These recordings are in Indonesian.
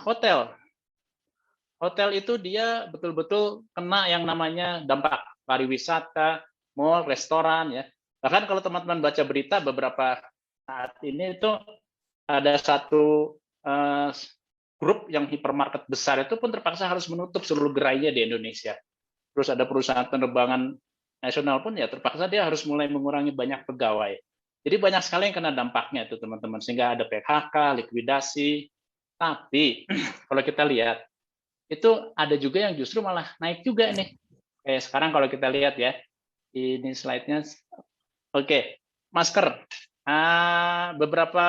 Hotel. Hotel itu dia betul-betul kena yang namanya dampak pariwisata, mall, restoran ya. Bahkan kalau teman-teman baca berita beberapa saat ini itu ada satu grup yang hipermarket besar itu pun terpaksa harus menutup seluruh gerainya di Indonesia. Terus ada perusahaan penerbangan nasional pun ya terpaksa dia harus mulai mengurangi banyak pegawai. Jadi banyak sekali yang kena dampaknya itu teman-teman, sehingga ada PHK, likuidasi. Tapi kalau kita lihat itu ada juga yang justru malah naik juga nih. Kayak sekarang kalau kita lihat ya, ini slide-nya. Oke, masker. Beberapa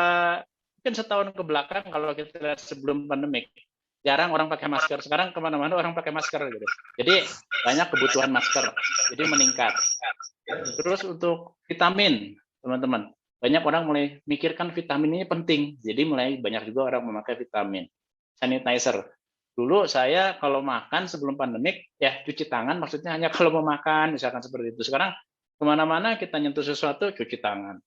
mungkin setahun ke belakang kalau kita lihat sebelum pandemik, jarang orang pakai masker. Sekarang kemana-mana orang pakai masker gitu. Jadi banyak kebutuhan masker, jadi meningkat. Terus untuk vitamin, teman-teman, banyak orang mulai mikirkan vitamin ini penting, jadi mulai banyak juga orang memakai vitamin. Sanitizer. Dulu saya kalau makan sebelum pandemik, ya cuci tangan maksudnya hanya kalau mau makan, misalkan seperti itu. Sekarang kemana-mana kita nyentuh sesuatu, cuci tangan.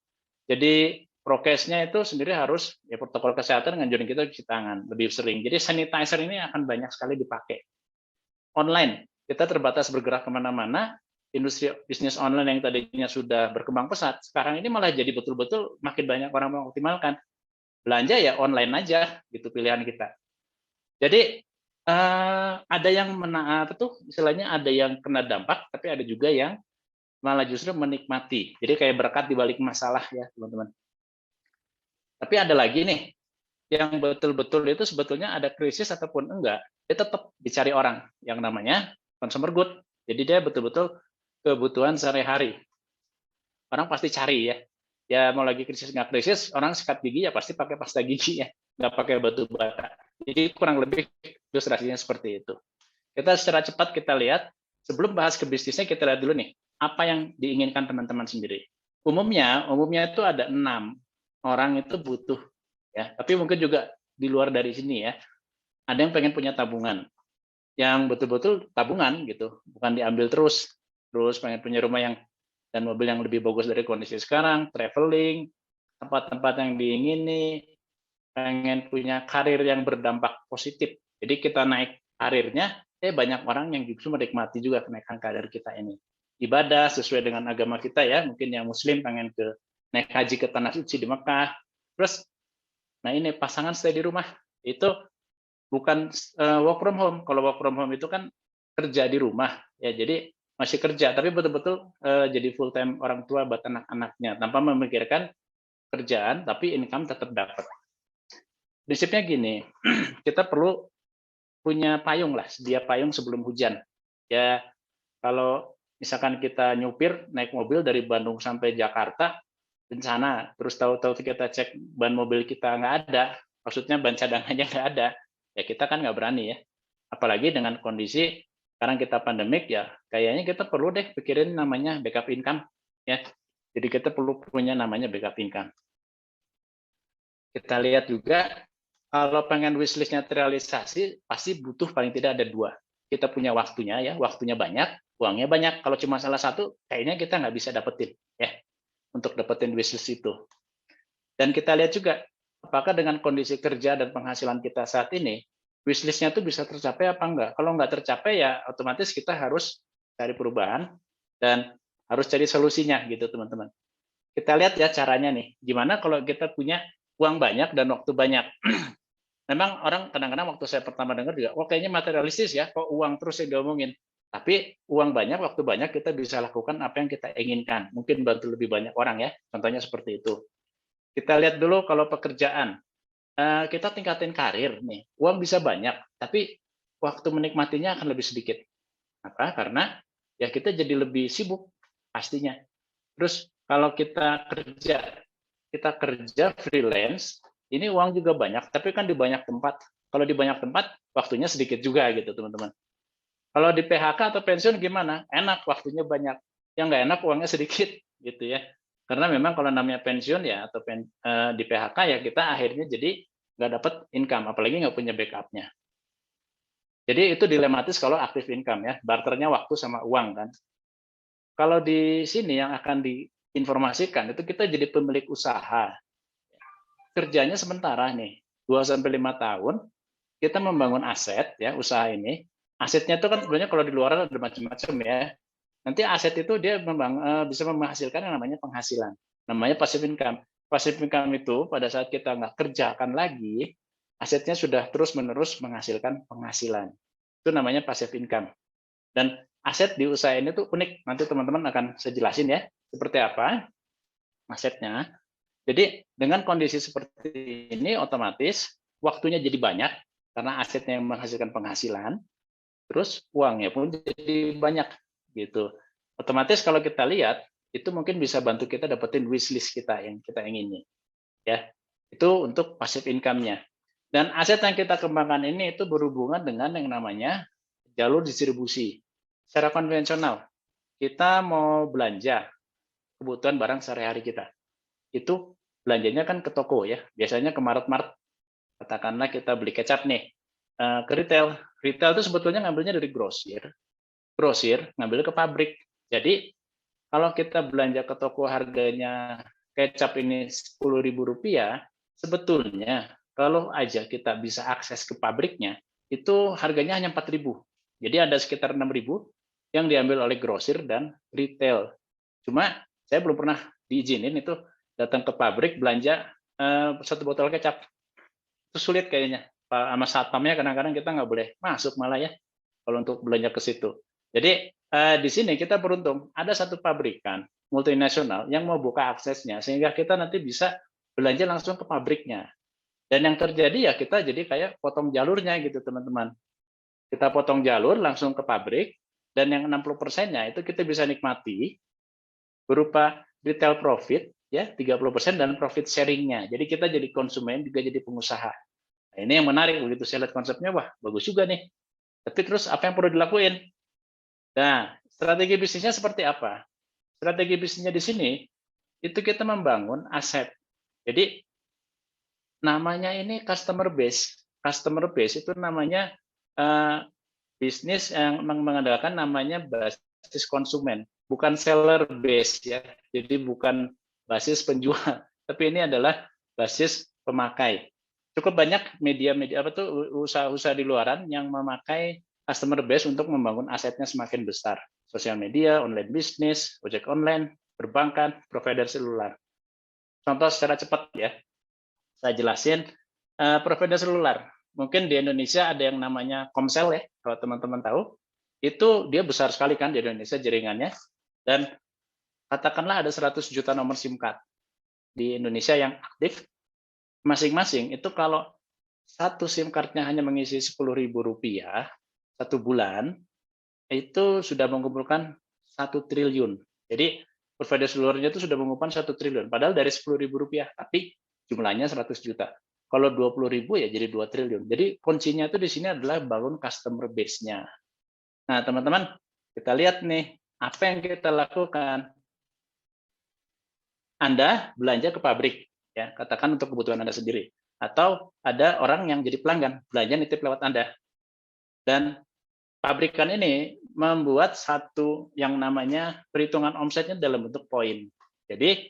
Jadi prokesnya itu sendiri harus, ya protokol kesehatan nganjurin kita cuci tangan lebih sering. Jadi sanitizer ini akan banyak sekali dipakai. Online, kita terbatas bergerak kemana-mana, industri bisnis online yang tadinya sudah berkembang pesat, sekarang ini malah jadi betul-betul makin banyak orang mengoptimalkan. Belanja ya online aja, gitu pilihan kita. Jadi ada yang istilahnya ada yang kena dampak, tapi ada juga yang malah justru menikmati. Jadi kayak berkat di balik masalah ya teman-teman. Tapi ada lagi nih, yang betul-betul itu sebetulnya ada krisis ataupun enggak, dia tetap dicari orang yang namanya consumer good. Jadi dia betul-betul kebutuhan sehari-hari. Orang pasti cari ya. Ya mau lagi krisis nggak krisis, orang sikat gigi ya pasti pakai pasta gigi ya, nggak pakai batu bata. Jadi kurang lebih ilustrasinya seperti itu. Kita secara cepat kita lihat, sebelum bahas ke bisnisnya kita lihat dulu nih, apa yang diinginkan teman-teman sendiri. Umumnya itu ada 6 orang itu butuh ya, tapi mungkin juga di luar dari sini ya. Ada yang pengen punya tabungan, yang betul-betul tabungan gitu, bukan diambil terus. Terus pengen punya rumah yang dan mobil yang lebih bagus dari kondisi sekarang, traveling, tempat-tempat yang diingini, pengen punya karir yang berdampak positif. Jadi kita naik karirnya, banyak orang yang justru menikmati juga kenaikan karir kita ini. Ibadah sesuai dengan agama kita ya, mungkin yang muslim pengen naik haji ke tanah suci di Mekah. Terus, nah ini pasangan stay di rumah, itu bukan work from home. Kalau work from home itu kan kerja di rumah, ya jadi masih kerja, tapi betul-betul jadi full time orang tua buat anak-anaknya, tanpa memikirkan kerjaan, tapi income tetap dapat. Prinsipnya gini, kita perlu punya payung lah, sedia payung sebelum hujan. Ya, kalau misalkan kita nyupir naik mobil dari Bandung sampai Jakarta, bencana, terus tahu-tahu kita cek ban mobil kita nggak ada, maksudnya ban cadangannya nggak ada, ya kita kan nggak berani ya. Apalagi dengan kondisi sekarang kita pandemik ya, kayaknya kita perlu deh pikirin namanya backup income ya. Jadi kita perlu punya namanya backup income. Kita lihat juga kalau pengen wishlist-nya terrealisasi, pasti butuh paling tidak ada 2. Kita punya waktunya ya, waktunya banyak, uangnya banyak. Kalau cuma salah satu, kayaknya kita nggak bisa dapetin ya untuk dapetin wishlist itu. Dan kita lihat juga apakah dengan kondisi kerja dan penghasilan kita saat ini, wishlist-nya itu bisa tercapai apa enggak. Kalau nggak tercapai ya otomatis kita harus cari perubahan dan harus cari solusinya gitu teman-teman. Kita lihat ya caranya nih, gimana kalau kita punya uang banyak dan waktu banyak. Memang orang kadang-kadang waktu saya pertama dengar juga, oh kayaknya materialistis ya, kok uang terus yang diomongin. Tapi uang banyak, waktu banyak kita bisa lakukan apa yang kita inginkan. Mungkin bantu lebih banyak orang ya, contohnya seperti itu. Kita lihat dulu kalau pekerjaan. Kita tingkatin karir nih, uang bisa banyak, tapi waktu menikmatinya akan lebih sedikit. Apa? Karena ya kita jadi lebih sibuk pastinya. Terus kalau kita kerja freelance, ini uang juga banyak, tapi kan di banyak tempat. Kalau di banyak tempat, waktunya sedikit juga gitu, teman-teman. Kalau di PHK atau pensiun gimana? Enak, waktunya banyak. Yang nggak enak, uangnya sedikit, gitu ya. Karena memang kalau namanya pensiun ya, atau di PHK ya, kita akhirnya jadi nggak dapat income, apalagi nggak punya backupnya. Jadi itu dilematis kalau aktif income ya, barternya waktu sama uang kan. Kalau di sini yang akan diinformasikan, itu kita jadi pemilik usaha. Kerjanya sementara nih. 2 sampai 5 tahun kita membangun aset ya, usaha ini. Asetnya itu kan sebenarnya kalau di luar ada macam-macam ya. Nanti aset itu dia bisa menghasilkan yang namanya penghasilan. Namanya passive income. Passive income itu pada saat kita nggak kerjakan lagi, asetnya sudah terus-menerus menghasilkan penghasilan. Itu namanya passive income. Dan aset di usaha ini tuh unik. Nanti teman-teman akan saya jelasin ya, seperti apa asetnya. Jadi dengan kondisi seperti ini otomatis waktunya jadi banyak karena asetnya yang menghasilkan penghasilan, terus uangnya pun jadi banyak gitu. Otomatis kalau kita lihat itu mungkin bisa bantu kita dapetin wishlist kita yang kita ingini ya. Itu untuk passive income-nya. Dan aset yang kita kembangkan ini itu berhubungan dengan yang namanya jalur distribusi. Secara konvensional, kita mau belanja kebutuhan barang sehari-hari kita. Itu belanjanya kan ke toko ya, biasanya ke Maret. Katakanlah kita beli kecap nih, ke retail. Retail itu sebetulnya ngambilnya dari grosir ngambil ke pabrik. Jadi kalau kita belanja ke toko harganya kecap ini Rp10.000, sebetulnya kalau aja kita bisa akses ke pabriknya, itu harganya hanya 4.000. Jadi ada sekitar 6.000 yang diambil oleh grosir dan retail. Cuma saya belum pernah diizinin itu datang ke pabrik belanja satu botol kecap. Itu sulit kayaknya. Sama satpamnya kadang-kadang kita nggak boleh masuk malah ya kalau untuk belanja ke situ. Jadi di sini kita beruntung ada satu pabrikan multinasional yang mau buka aksesnya sehingga kita nanti bisa belanja langsung ke pabriknya. Dan yang terjadi ya kita jadi kayak potong jalurnya gitu teman-teman. Kita potong jalur langsung ke pabrik dan yang 60%-nya itu kita bisa nikmati berupa retail profit ya 30% dan profit sharing-nya. Jadi kita jadi konsumen juga jadi pengusaha. Nah, ini yang menarik begitu saya lihat konsepnya, wah bagus juga nih. Tapi terus apa yang perlu dilakuin? Nah, strategi bisnisnya seperti apa? Strategi bisnisnya di sini itu kita membangun aset. Jadi namanya ini customer base. Customer base itu namanya bisnis yang mengandalkan namanya basis konsumen, bukan seller base ya. Jadi bukan basis penjual, tapi ini adalah basis pemakai. Cukup banyak media-media apa tuh usaha-usaha di luaran yang memakai customer base untuk membangun asetnya semakin besar. Sosial media, online bisnis, ojek online, perbankan, provider seluler. Contoh secara cepat ya, saya jelasin provider seluler. Mungkin di Indonesia ada yang namanya Komsel ya, kalau teman-teman tahu. Itu dia besar sekali kan di Indonesia jaringannya. Dan katakanlah ada 100 juta nomor SIM card di Indonesia yang aktif. Masing-masing itu kalau satu SIM card-nya hanya mengisi Rp10.000 satu bulan, itu sudah mengumpulkan 1 triliun. Jadi provider selulernya itu sudah mengumpulkan 1 triliun. Padahal dari Rp10.000, tapi jumlahnya 100 juta. Kalau 20.000 ya jadi 2 triliun. Jadi kuncinya itu di sini adalah bangun customer base-nya. Nah, teman-teman, kita lihat nih, apa yang kita lakukan. Anda belanja ke pabrik, ya, katakan untuk kebutuhan Anda sendiri. Atau ada orang yang jadi pelanggan, belanja nitip lewat Anda. Dan pabrikan ini membuat satu yang namanya perhitungan omsetnya dalam bentuk poin. Jadi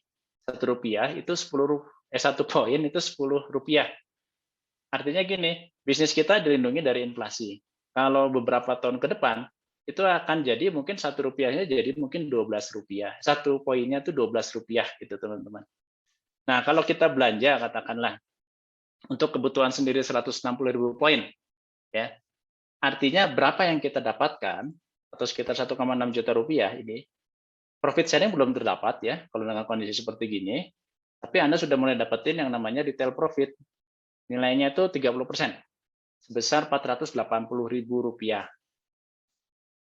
Rp1 itu 1 poin itu Rp10. Artinya gini, bisnis kita dilindungi dari inflasi. Kalau beberapa tahun ke depan, itu akan jadi mungkin Rp1-nya jadi mungkin Rp12. Satu poinnya itu Rp12 gitu teman-teman. Nah kalau kita belanja katakanlah untuk kebutuhan sendiri 160.000 poin, ya artinya berapa yang kita dapatkan atau sekitar 1,6 juta rupiah ini profit sharing belum terdapat ya kalau dengan kondisi seperti gini, tapi Anda sudah mulai dapetin yang namanya retail profit. Nilainya itu 30%, sebesar Rp480.000.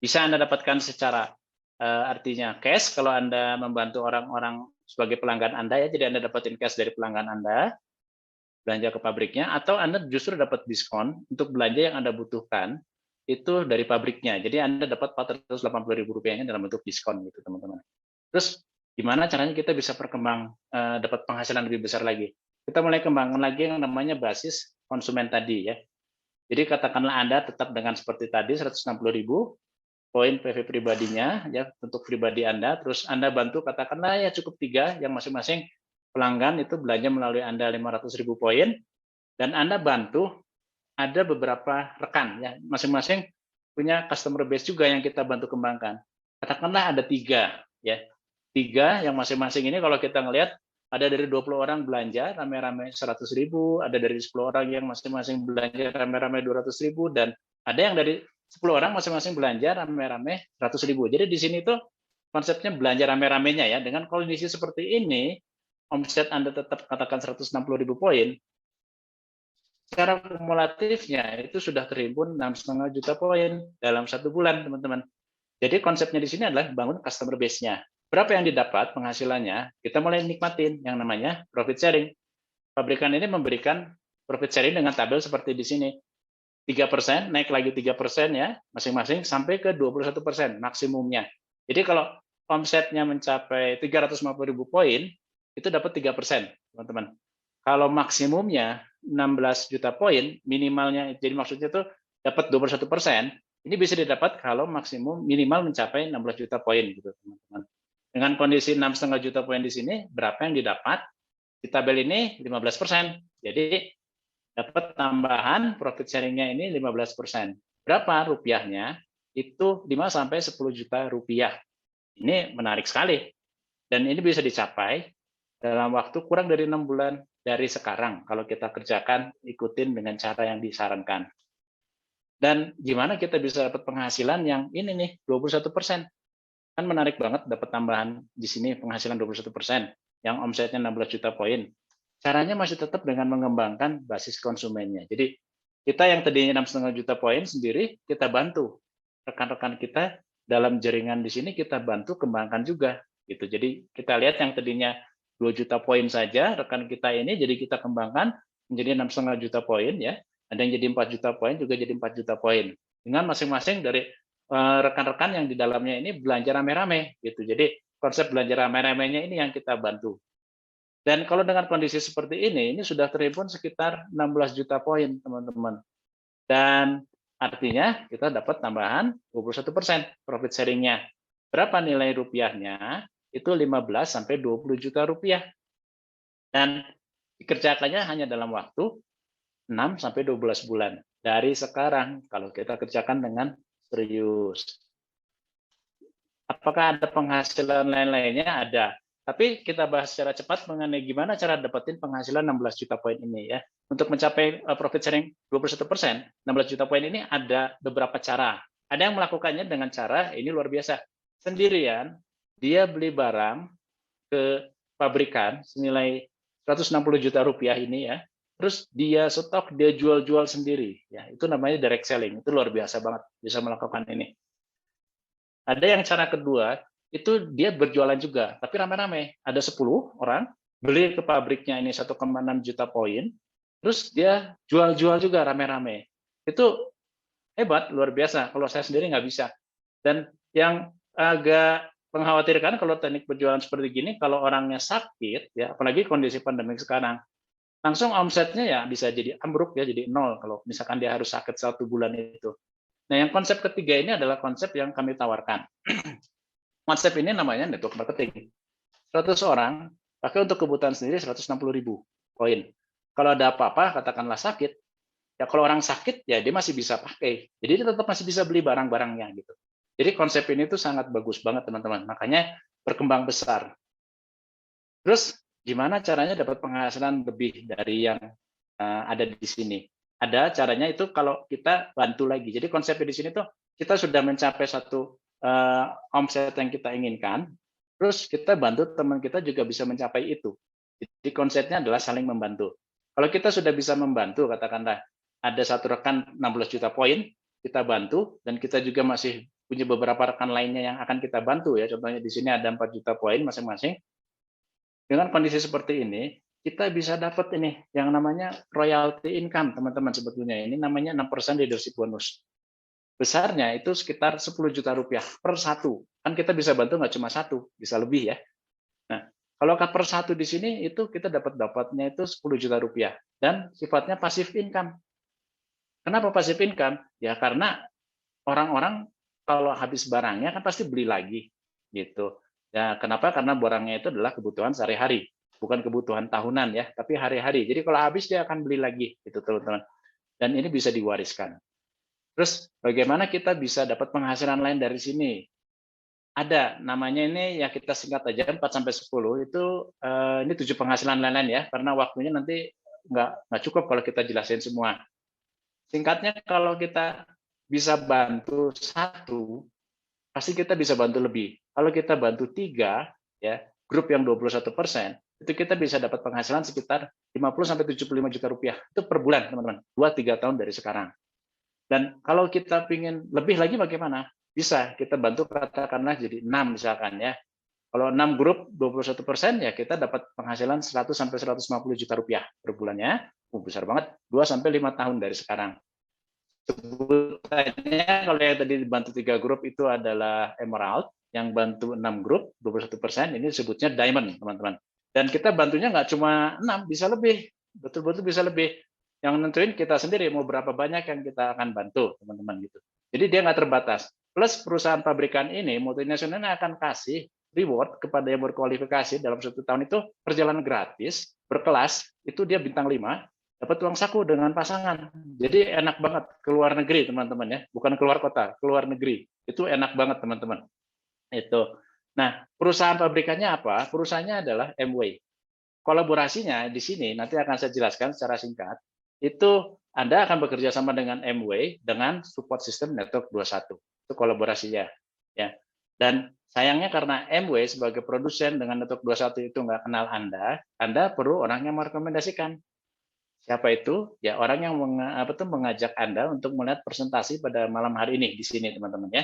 Bisa Anda dapatkan secara artinya cash kalau Anda membantu orang-orang sebagai pelanggan Anda ya, jadi Anda dapetin cash dari pelanggan Anda, belanja ke pabriknya, atau Anda justru dapat diskon untuk belanja yang Anda butuhkan itu dari pabriknya. Jadi Anda dapat Rp480.000 dalam bentuk diskon gitu teman-teman. Terus gimana caranya kita bisa dapat penghasilan lebih besar lagi? Kita mulai kembangkan lagi yang namanya basis konsumen tadi ya. Jadi katakanlah Anda tetap dengan seperti tadi 160.000 poin PV pribadinya ya untuk pribadi Anda, terus Anda bantu katakanlah ya cukup 3 yang masing-masing pelanggan itu belanja melalui Anda 500.000 poin, Dan Anda bantu ada beberapa rekan, ya, masing-masing punya customer base juga yang kita bantu kembangkan. Katakanlah ada 3, ya. 3 yang masing-masing ini kalau kita ngelihat ada dari 20 orang belanja rame-rame 100.000, ada dari 10 orang yang masing-masing belanja rame-rame 200.000, dan ada yang dari 10 orang masing-masing belanja rame-rame 100.000. Jadi di sini tuh konsepnya belanja rame-ramenya ya. Dengan kondisi seperti ini, omset Anda tetap katakan 160.000 poin, secara kumulatifnya itu sudah terhimpun 6,5 juta poin dalam 1 bulan, teman-teman. Jadi konsepnya di sini adalah bangun customer base-nya. Berapa yang didapat penghasilannya, kita mulai nikmatin yang namanya profit sharing. Pabrikan ini memberikan profit sharing dengan tabel seperti di sini. 3%, naik lagi 3% ya, masing-masing sampai ke 21% maksimumnya. Jadi kalau omsetnya mencapai 350.000 poin, itu dapat 3%, teman-teman. Kalau maksimumnya 16 juta poin, minimalnya, jadi maksudnya itu dapat 21%, ini bisa didapat kalau maksimum minimal mencapai 16 juta poin, gitu, teman-teman. Dengan kondisi 6,5 juta poin di sini, berapa yang didapat? Di tabel ini 15%. Jadi dapat tambahan profit sharing-nya ini 15%. Berapa rupiahnya? Itu 5 sampai 10 juta rupiah. Ini menarik sekali. Dan ini bisa dicapai dalam waktu kurang dari 6 bulan dari sekarang kalau kita kerjakan ikutin dengan cara yang disarankan. Dan gimana kita bisa dapat penghasilan yang ini nih 21%? Kan menarik banget dapat tambahan di sini penghasilan 21% yang omsetnya 16 juta poin. Caranya masih tetap dengan mengembangkan basis konsumennya. Jadi kita yang tadinya 6,5 juta poin sendiri, kita bantu rekan-rekan kita dalam jaringan di sini, kita bantu kembangkan juga. Gitu. Jadi kita lihat yang tadinya 2 juta poin saja, rekan kita ini jadi kita kembangkan menjadi 6,5 juta poin, ya. Ada yang jadi 4 juta poin, juga jadi 4 juta poin. Dengan masing-masing dari rekan-rekan yang di dalamnya ini belanja rame-rame. Gitu. Jadi konsep belanja rame-ramenya ini yang kita bantu. Dan kalau dengan kondisi seperti ini sudah terhimpun sekitar 16 juta poin, teman-teman. Dan artinya kita dapat tambahan 21% profit sharing-nya. Berapa nilai rupiahnya? Itu 15 sampai 20 juta rupiah. Dan dikerjakannya hanya dalam waktu 6 sampai 12 bulan. Dari sekarang, kalau kita kerjakan dengan serius. Apakah ada penghasilan lain-lainnya? Ada. Tapi kita bahas secara cepat mengenai gimana cara dapetin penghasilan 16 juta poin ini ya. Untuk mencapai profit sharing 21%, 16 juta poin ini ada beberapa cara. Ada yang melakukannya dengan cara ini luar biasa. Sendirian, dia beli barang ke pabrikan senilai 160 juta rupiah ini ya. Terus dia stok, dia jual-jual sendiri ya. Itu namanya direct selling. Itu luar biasa banget bisa melakukan ini. Ada yang cara kedua, itu dia berjualan juga, tapi rame-rame. Ada 10 orang, beli ke pabriknya ini 1,6 juta poin, terus dia jual-jual juga rame-rame. Itu hebat, luar biasa. Kalau saya sendiri nggak bisa. Dan yang agak mengkhawatirkan kalau teknik berjualan seperti gini, kalau orangnya sakit, ya apalagi kondisi pandemi sekarang, langsung omsetnya ya bisa jadi ambruk ya, jadi nol kalau misalkan dia harus sakit 1 bulan itu. Nah, yang konsep ketiga ini adalah konsep yang kami tawarkan. Konsep ini namanya network marketing. 100 orang pakai untuk kebutuhan sendiri 160.000 poin. Kalau ada apa-apa, katakanlah sakit, ya kalau orang sakit ya dia masih bisa pakai. Jadi dia tetap masih bisa beli barang-barangnya gitu. Jadi konsep ini tuh sangat bagus banget teman-teman. Makanya berkembang besar. Terus gimana caranya dapat penghasilan lebih dari yang ada di sini? Ada caranya itu kalau kita bantu lagi. Jadi konsepnya di sini tuh kita sudah mencapai satu omset yang kita inginkan, terus kita bantu teman kita juga bisa mencapai itu. Jadi konsepnya adalah saling membantu. Kalau kita sudah bisa membantu, katakanlah ada satu rekan 16 juta poin, kita bantu, dan kita juga masih punya beberapa rekan lainnya yang akan kita bantu ya. Contohnya di sini ada 4 juta poin masing-masing. Dengan kondisi seperti ini, kita bisa dapat ini yang namanya royalty income, teman-teman. Sebetulnya ini namanya 6% leadership bonus. Besarnya itu sekitar 10 juta rupiah per satu. Kan kita bisa bantu nggak cuma satu, bisa lebih ya. Nah, kalau per satu di sini itu kita dapatnya itu 10 juta rupiah dan sifatnya passive income. Kenapa passive income? Ya karena orang-orang kalau habis barangnya kan pasti beli lagi gitu. Ya, kenapa? Karena barangnya itu adalah kebutuhan sehari-hari. bukan kebutuhan tahunan ya, tapi hari-hari. Jadi kalau habis dia akan beli lagi, gitu teman-teman. Dan ini bisa diwariskan. Terus bagaimana kita bisa dapat penghasilan lain dari sini? Ada, namanya ini ya kita singkat aja 4 sampai 10 itu ini 7 penghasilan lain-lain ya, karena waktunya nanti nggak cukup kalau kita jelasin semua. Singkatnya kalau kita bisa bantu satu, pasti kita bisa bantu lebih. Kalau kita bantu tiga, ya grup yang 21%, itu kita bisa dapat penghasilan sekitar 50 sampai 75 juta rupiah itu per bulan, teman-teman. 2-3 tahun dari sekarang. Dan kalau kita ingin lebih lagi bagaimana? Bisa kita bantu katakanlah jadi 6 misalkan ya. Kalau 6 grup 21% ya kita dapat penghasilan 100 sampai 150 juta rupiah per bulannya. Besar banget. 2 sampai 5 tahun dari sekarang. Sebutannya kalau yang tadi dibantu 3 grup itu adalah emerald, yang bantu 6 grup 21%, ini disebutnya diamond, teman-teman. Dan kita bantunya nggak cuma 6, bisa lebih. Betul-betul bisa lebih. Yang nentuin kita sendiri mau berapa banyak yang kita akan bantu, teman-teman gitu. Jadi dia nggak terbatas. Plus perusahaan pabrikan ini multinasionalnya akan kasih reward kepada yang berkualifikasi dalam 1 tahun itu perjalanan gratis berkelas, itu dia bintang 5, dapat uang saku dengan pasangan. Jadi enak banget ke luar negeri, teman-teman ya. Bukan keluar kota, keluar negeri. Itu enak banget, teman-teman. Itu. Nah, perusahaan pabrikannya apa? Perusahaannya adalah Amway. Kolaborasinya di sini nanti akan saya jelaskan secara singkat. Itu Anda akan bekerja sama dengan Amway dengan support system network 21. Itu kolaborasinya, ya. Dan sayangnya karena Amway sebagai produsen dengan network 21 itu nggak kenal Anda perlu orang yang merekomendasikan. Siapa itu? Ya orang yang mengajak Anda untuk melihat presentasi pada malam hari ini di sini, teman-teman ya.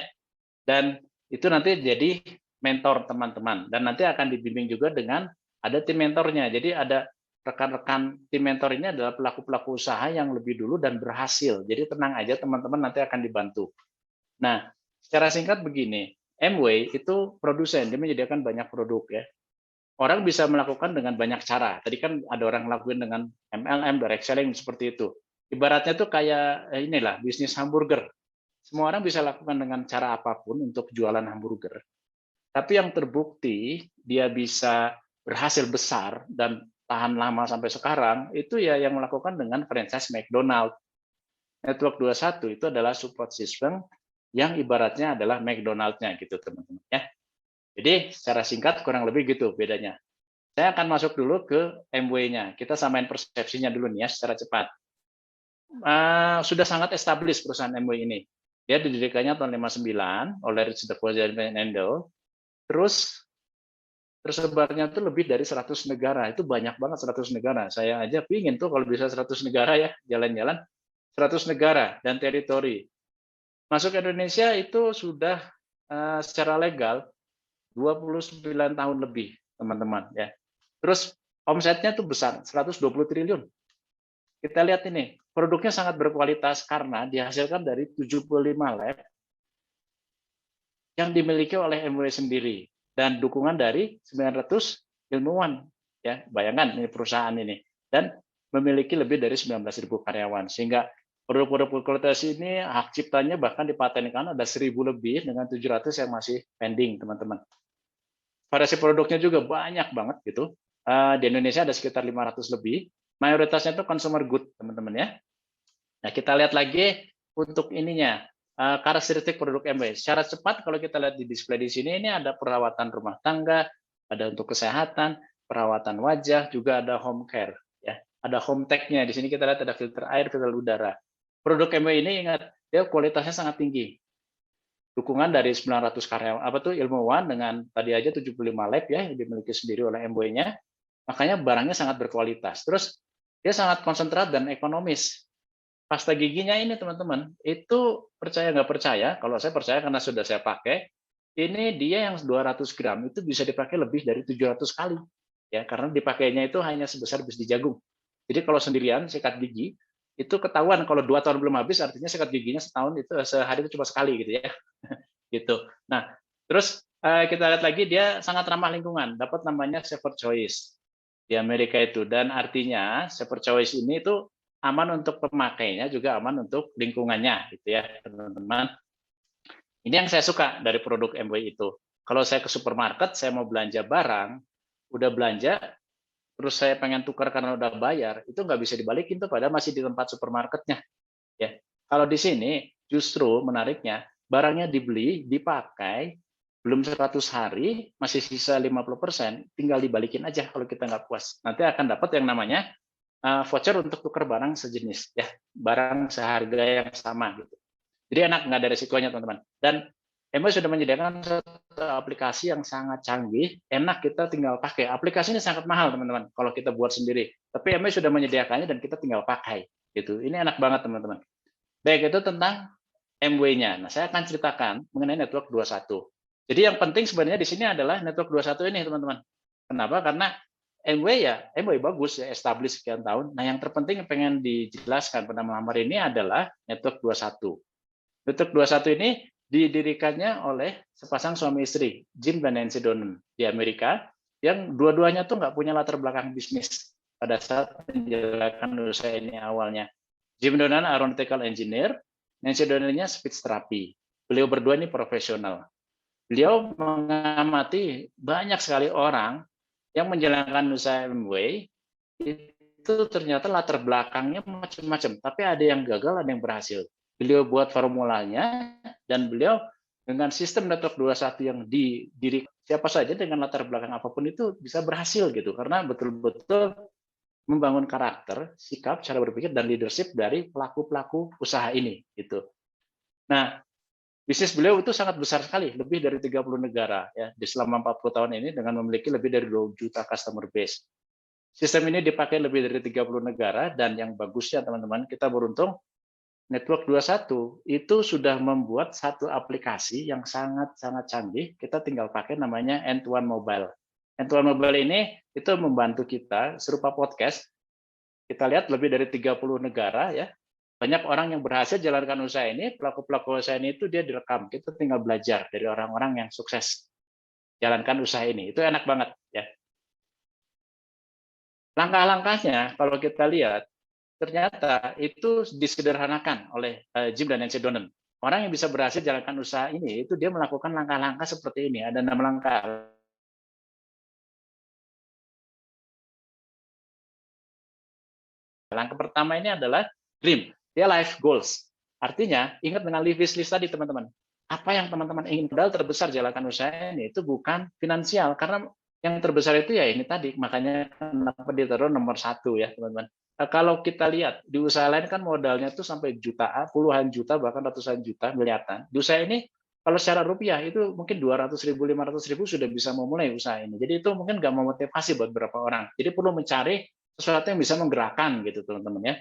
Dan itu nanti jadi mentor teman-teman. Dan nanti akan dibimbing juga dengan ada tim mentornya. Jadi ada rekan-rekan tim mentor ini adalah pelaku-pelaku usaha yang lebih dulu dan berhasil. Jadi tenang aja teman-teman, nanti akan dibantu. Nah, secara singkat begini, Amway itu produsen, dia menyediakan banyak produk ya. Orang bisa melakukan dengan banyak cara. Tadi kan ada orang lakuin dengan MLM, direct selling seperti itu. Ibaratnya tuh kayak inilah bisnis hamburger. Semua orang bisa lakukan dengan cara apapun untuk jualan hamburger. Tapi yang terbukti dia bisa berhasil besar dan tahan lama sampai sekarang itu ya yang melakukan dengan franchise McDonald. Network 21 itu adalah support system yang ibaratnya adalah McDonald-nya gitu teman-teman ya. Jadi secara singkat kurang lebih gitu bedanya. Saya akan masuk dulu ke MW-nya. Kita samain persepsinya dulu nih ya secara cepat. Sudah sangat established perusahaan MW ini. Dia didirikannya tahun 59 oleh Rich DeVos dan Endel. Terus tersebarnya itu lebih dari 100 negara. Itu banyak banget 100 negara. Saya aja pingin tuh kalau bisa 100 negara ya, jalan-jalan 100 negara dan teritori. Masuk ke Indonesia itu sudah secara legal 29 tahun lebih, teman-teman ya. Terus omsetnya tuh besar, 120 triliun. Kita lihat ini, produknya sangat berkualitas karena dihasilkan dari 75 lab yang dimiliki oleh MW sendiri dan dukungan dari 900 ilmuwan. Ya, bayangkan ini perusahaan ini dan memiliki lebih dari 19.000 karyawan sehingga produk-produk berkualitas ini hak ciptanya bahkan dipatenkan ada 1.000 lebih dengan 700 yang masih pending, teman-teman. Variasi produknya juga banyak banget gitu. Di Indonesia ada sekitar 500 lebih. Mayoritasnya itu consumer good, teman-teman ya. Nah, kita lihat lagi untuk ininya, karakteristik produk MW. Secara cepat kalau kita lihat di display di sini, ini ada perawatan rumah tangga, ada untuk kesehatan, perawatan wajah, juga ada home care. Ya, ada home tech-nya. Di sini kita lihat ada filter air, filter udara. Produk MW ini ingat, dia kualitasnya sangat tinggi. Dukungan dari 900 karyawan ilmuwan dengan tadi aja 75 lab ya yang dimiliki sendiri oleh MW-nya. Makanya barangnya sangat berkualitas. Terus dia sangat konsentrat dan ekonomis. Pasta giginya ini teman-teman, itu percaya nggak percaya, kalau saya percaya karena sudah saya pakai, ini dia yang 200 gram itu bisa dipakai lebih dari 700 kali. Ya, karena dipakainya itu hanya sebesar biji jagung. Jadi kalau sendirian sikat gigi, itu ketahuan kalau 2 tahun belum habis artinya sikat giginya setahun itu sehari itu cuma sekali gitu ya. Gitu. Nah, terus kita lihat lagi dia sangat ramah lingkungan, dapat namanya Safer Choice di Amerika itu dan artinya Safer Choice ini itu aman untuk pemakainya juga aman untuk lingkungannya gitu ya, teman-teman. Ini yang saya suka dari produk MW itu. Kalau saya ke supermarket, saya mau belanja barang, udah belanja terus saya pengen tukar karena udah bayar, itu nggak bisa dibalikin tuh, padahal masih di tempat supermarketnya. Ya, kalau di sini justru menariknya barangnya dibeli, dipakai, belum 100 hari, masih sisa 50%, tinggal dibalikin aja kalau kita nggak puas. Nanti akan dapat yang namanya voucher untuk tukar barang sejenis, ya, barang seharga yang sama gitu. Jadi enak, nggak ada resikonya teman-teman. Dan MUI sudah menyediakan satu aplikasi yang sangat canggih, enak, kita tinggal pakai. Aplikasi ini sangat mahal teman-teman kalau kita buat sendiri, tapi MUI sudah menyediakannya dan kita tinggal pakai. Gitu. Ini enak banget teman-teman. Baik, itu tentang MW-nya. Nah, saya akan ceritakan mengenai network 21. Jadi yang penting sebenarnya di sini adalah network 21 ini, teman-teman. Kenapa? Karena MW bagus ya, established sekian tahun. Nah, yang terpenting yang pengen dijelaskan pada malam hari ini adalah network 21. Network 21 ini didirikannya oleh sepasang suami istri, Jim dan Nancy Donen di Amerika, yang dua-duanya tuh nggak punya latar belakang bisnis pada saat menjalankan usaha ini awalnya. Jim Donan aeronautical engineer, Nancy Donnell-nya speech therapy. Beliau berdua ini profesional. Beliau mengamati banyak sekali orang yang menjalankan usaha MW, itu ternyata latar belakangnya macam-macam, tapi ada yang gagal, ada yang berhasil. Beliau buat formulanya, dan beliau dengan sistem network 21 yang didirikan, siapa saja dengan latar belakang apapun itu bisa berhasil gitu, karena betul-betul membangun karakter, sikap, cara berpikir, dan leadership dari pelaku-pelaku usaha ini. Gitu. Nah, bisnis beliau itu sangat besar sekali, lebih dari 30 negara ya di selama 40 tahun ini dengan memiliki lebih dari 2 juta customer base. Sistem ini dipakai lebih dari 30 negara, dan yang bagusnya teman-teman, kita beruntung Network 21 itu sudah membuat satu aplikasi yang sangat-sangat canggih, kita tinggal pakai namanya End-to-One Mobile. End-to-One Mobile ini itu membantu kita serupa podcast. Kita lihat lebih dari 30 negara ya. Banyak orang yang berhasil jalankan usaha ini, pelaku-pelaku usaha ini itu dia direkam. Kita tinggal belajar dari orang-orang yang sukses jalankan usaha ini. Itu enak banget ya. Langkah-langkahnya kalau kita lihat ternyata itu disederhanakan oleh Jim dan Nancy Donen. Orang yang bisa berhasil jalankan usaha ini itu dia melakukan langkah-langkah seperti ini. Ada 6 langkah. Langkah pertama ini adalah dream, dia life goals. Artinya, ingat dengan wish list tadi teman-teman. Apa yang teman-teman ingin, padahal terbesar jalankan usaha ini itu bukan finansial, karena yang terbesar itu ya ini tadi, makanya kenapa ditaruh nomor 1 ya teman-teman. Kalau kita lihat di usaha lain kan modalnya tuh sampai jutaan, puluhan juta, bahkan ratusan juta, miliaran. Di usaha ini kalau secara rupiah itu mungkin 200.000, 500.000 sudah bisa memulai usaha ini. Jadi itu mungkin nggak memotivasi buat beberapa orang. Jadi perlu mencari sesuatu yang bisa menggerakkan gitu teman-teman ya.